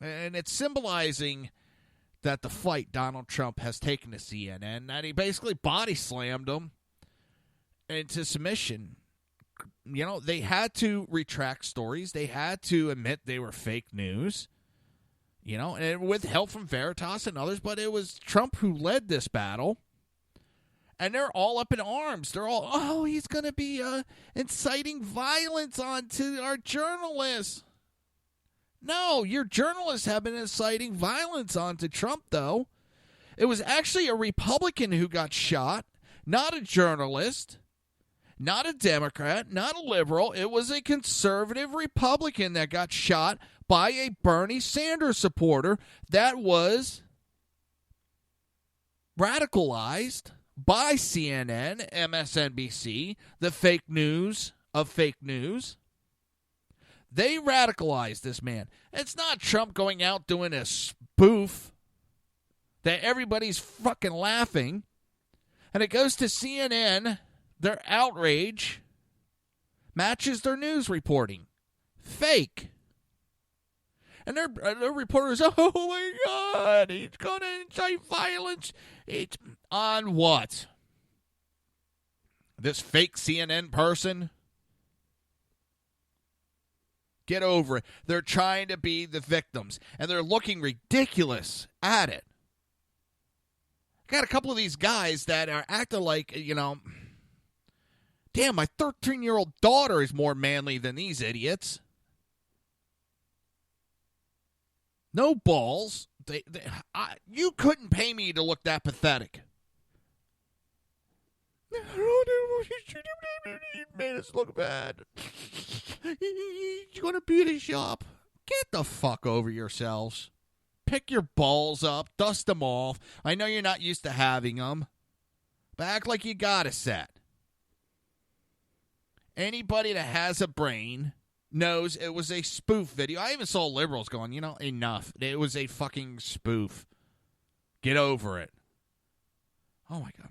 And it's symbolizing that the fight Donald Trump has taken to CNN, that he basically body slammed him into submission. They had to retract stories. They had to admit they were fake news. And with help from Veritas and others, but it was Trump who led this battle. And they're all up in arms. They're all, he's going to be inciting violence onto our journalists. No, your journalists have been inciting violence onto Trump, though. It was actually a Republican who got shot, not a journalist, not a Democrat, not a liberal. It was a conservative Republican that got shot by a Bernie Sanders supporter that was radicalized by CNN, MSNBC, the fake news of fake news. They radicalized this man. It's not Trump going out doing a spoof that everybody's fucking laughing. And it goes to CNN. Their outrage matches their news reporting. Fake. And their reporters, oh my God, he's going to incite violence. It's on what? This fake CNN person? Get over it. They're trying to be the victims, and they're looking ridiculous at it. Got a couple of these guys that are acting like, damn, my 13-year-old daughter is more manly than these idiots. No balls. You couldn't pay me to look that pathetic. You made us look bad. You're going to beat us up. Get the fuck over yourselves. Pick your balls up. Dust them off. I know you're not used to having them. But act like you got a set. Anybody that has a brain knows it was a spoof video. I even saw liberals going, enough. It was a fucking spoof. Get over it. Oh, my God.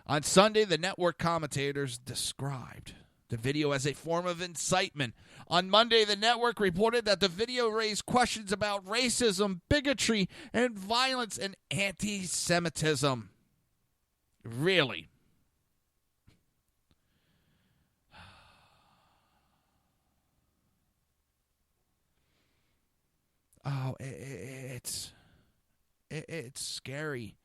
On Sunday, the network commentators described the video as a form of incitement. On Monday, the network reported that the video raised questions about racism, bigotry, and violence and anti-Semitism. Really? Oh, it's scary.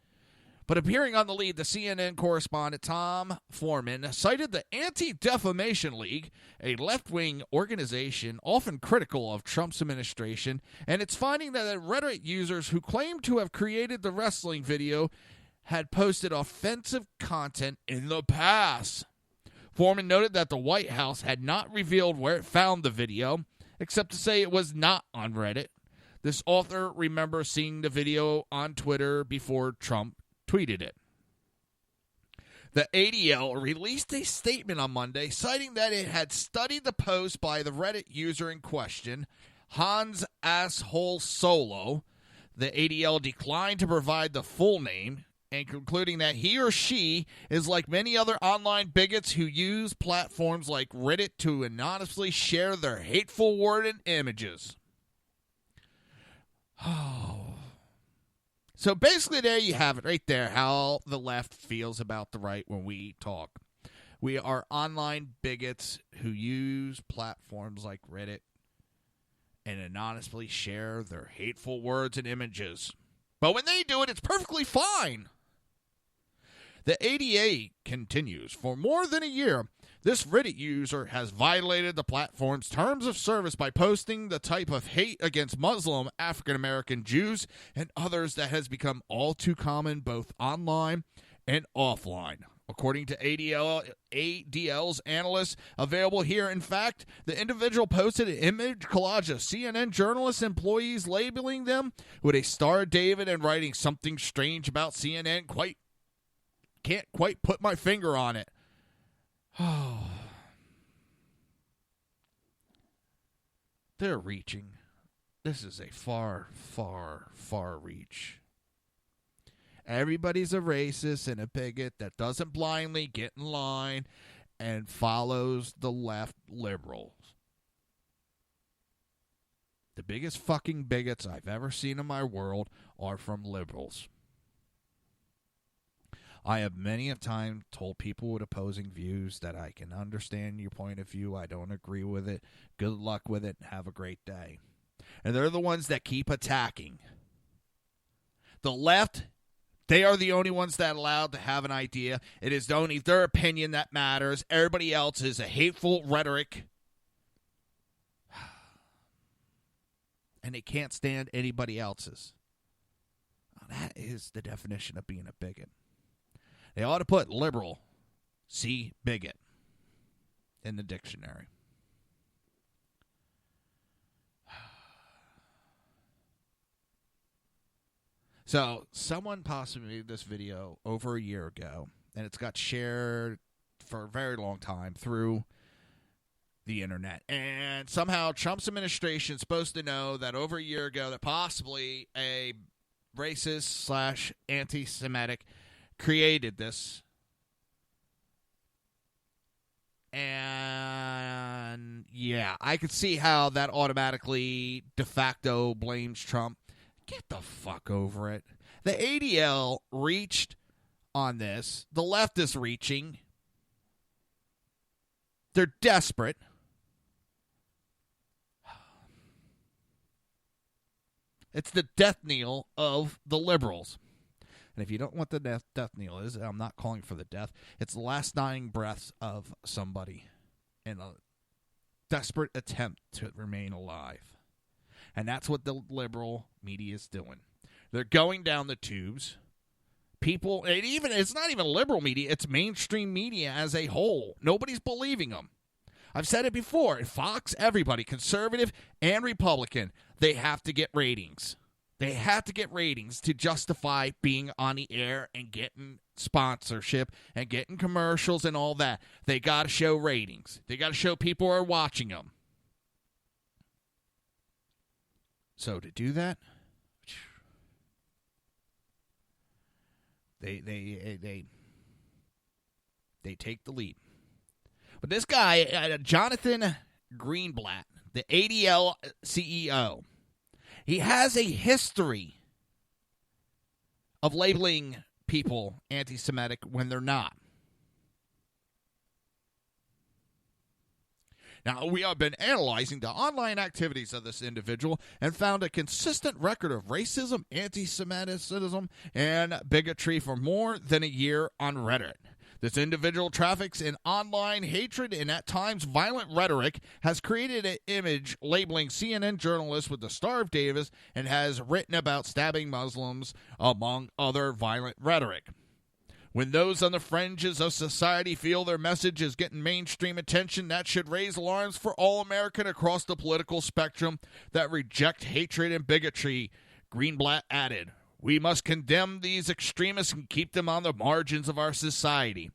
But appearing on the lead, the CNN correspondent Tom Foreman cited the Anti-Defamation League, a left-wing organization often critical of Trump's administration, and its finding that Reddit users who claimed to have created the wrestling video had posted offensive content in the past. Foreman noted that the White House had not revealed where it found the video, except to say it was not on Reddit. This author remembers seeing the video on Twitter before Trump tweeted it. The ADL released a statement on Monday citing that it had studied the post by the Reddit user in question, Hans Asshole Solo. The ADL declined to provide the full name, and concluding that he or she is like many other online bigots who use platforms like Reddit to anonymously share their hateful word and images. Oh. So basically there you have it right there, how the left feels about the right when we talk. We are online bigots who use platforms like Reddit and anonymously share their hateful words and images. But when they do it, it's perfectly fine. The ADA continues. For more than a year, This Reddit user has violated the platform's terms of service by posting the type of hate against Muslim, African American, Jews, and others that has become all too common both online and offline. According to ADL's analysts available here, in fact, the individual posted an image collage of CNN journalist employees labeling them with a Star of David and writing something strange about CNN. Can't quite put my finger on it. Oh. They're reaching. This is a far, far, far reach. Everybody's a racist and a bigot that doesn't blindly get in line and follows the left liberals. The biggest fucking bigots I've ever seen in my world are from liberals. I have many a time told people with opposing views that I can understand your point of view. I don't agree with it. Good luck with it. Have a great day. And they're the ones that keep attacking. The left, they are the only ones that are allowed to have an idea. It is only their opinion that matters. Everybody else is a hateful rhetoric. And they can't stand anybody else's. That is the definition of being a bigot. They ought to put liberal, see bigot, in the dictionary. So, someone possibly made this video over a year ago, and it's got shared for a very long time through the internet. And somehow Trump's administration is supposed to know that over a year ago that possibly a racist / anti-Semitic created this. And yeah, I could see how that automatically de facto blames Trump. Get the fuck over it. The ADL reached on this. The left is reaching. They're desperate. It's the death knell of the liberals. And if you don't know what the death knell is, I'm not calling for the death. It's the last dying breaths of somebody in a desperate attempt to remain alive. And that's what the liberal media is doing. They're going down the tubes. People, it's not even liberal media, it's mainstream media as a whole. Nobody's believing them. I've said it before. Fox, everybody, conservative and Republican, they have to get ratings. They have to get ratings to justify being on the air and getting sponsorship and getting commercials and all that. They got to show ratings. They got to show people are watching them. So to do that, they take the lead. But this guy, Jonathan Greenblatt, the ADL CEO, he has a history of labeling people anti-Semitic when they're not. Now, we have been analyzing the online activities of this individual and found a consistent record of racism, anti-Semitism, and bigotry for more than a year on Reddit. This individual traffics in online hatred and at times violent rhetoric, has created an image labeling CNN journalists with the Star of David, and has written about stabbing Muslims, among other violent rhetoric. When those on the fringes of society feel their message is getting mainstream attention, that should raise alarms for all American across the political spectrum that reject hatred and bigotry, Greenblatt added. We must condemn these extremists and keep them on the margins of our society.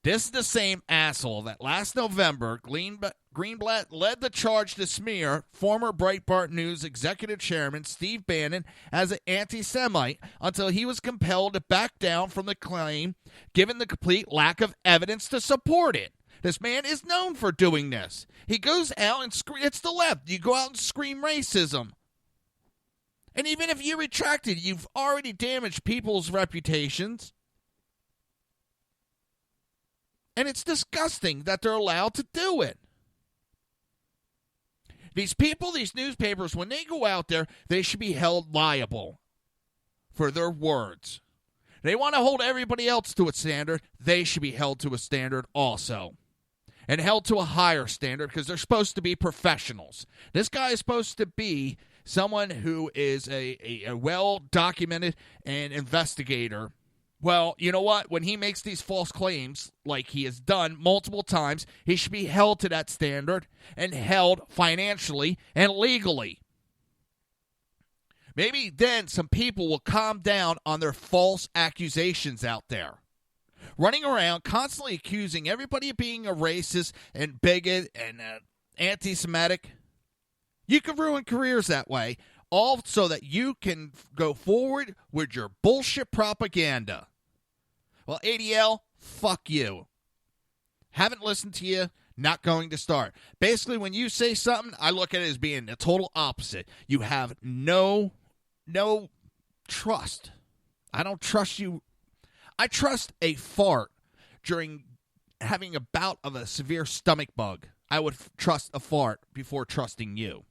This is the same asshole that last November, Greenblatt led the charge to smear former Breitbart News executive chairman Steve Bannon as an anti-Semite until he was compelled to back down from the claim, given the complete lack of evidence to support it. This man is known for doing this. He goes out and it's the left. You go out and scream racism. And even if you retract it, you've already damaged people's reputations. And it's disgusting that they're allowed to do it. These people, these newspapers, when they go out there, they should be held liable for their words. They want to hold everybody else to a standard. They should be held to a standard also. and held to a higher standard because they're supposed to be professionals. This guy is supposed to be someone who is a well-documented and investigator. Well, you know what? When he makes these false claims, like he has done multiple times, he should be held to that standard and held financially and legally. Maybe then some people will calm down on their false accusations out there. Running around constantly accusing everybody of being a racist and bigot and anti-Semitic. You can ruin careers that way, all so that you can go forward with your bullshit propaganda. Well, ADL, fuck you. Haven't listened to you, not going to start. Basically, when you say something, I look at it as being the total opposite. You have no trust. I don't trust you. I trust a fart during having a bout of a severe stomach bug. I would trust a fart before trusting you.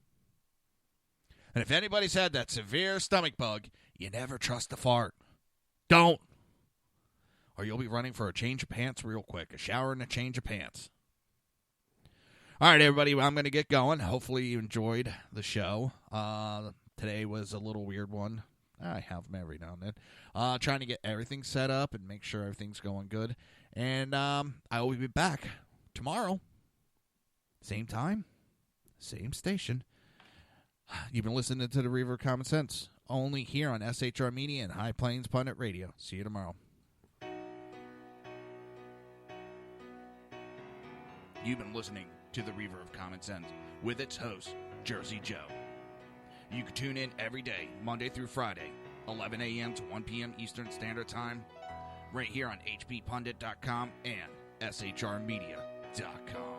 And if anybody's had that severe stomach bug, you never trust a fart. Don't. Or you'll be running for a change of pants real quick. A shower and a change of pants. All right, everybody, I'm going to get going. Hopefully you enjoyed the show. Today was a little weird one. I have them every now and then. Trying to get everything set up and make sure everything's going good. And I will be back tomorrow. Same time, same station. You've been listening to the Reaver of Common Sense, only here on SHR Media and High Plains Pundit Radio. See you tomorrow. You've been listening to the Reaver of Common Sense with its host, Jersey Joe. You can tune in every day, Monday through Friday, 11 a.m. to 1 p.m. Eastern Standard Time, right here on hppundit.com and shrmedia.com.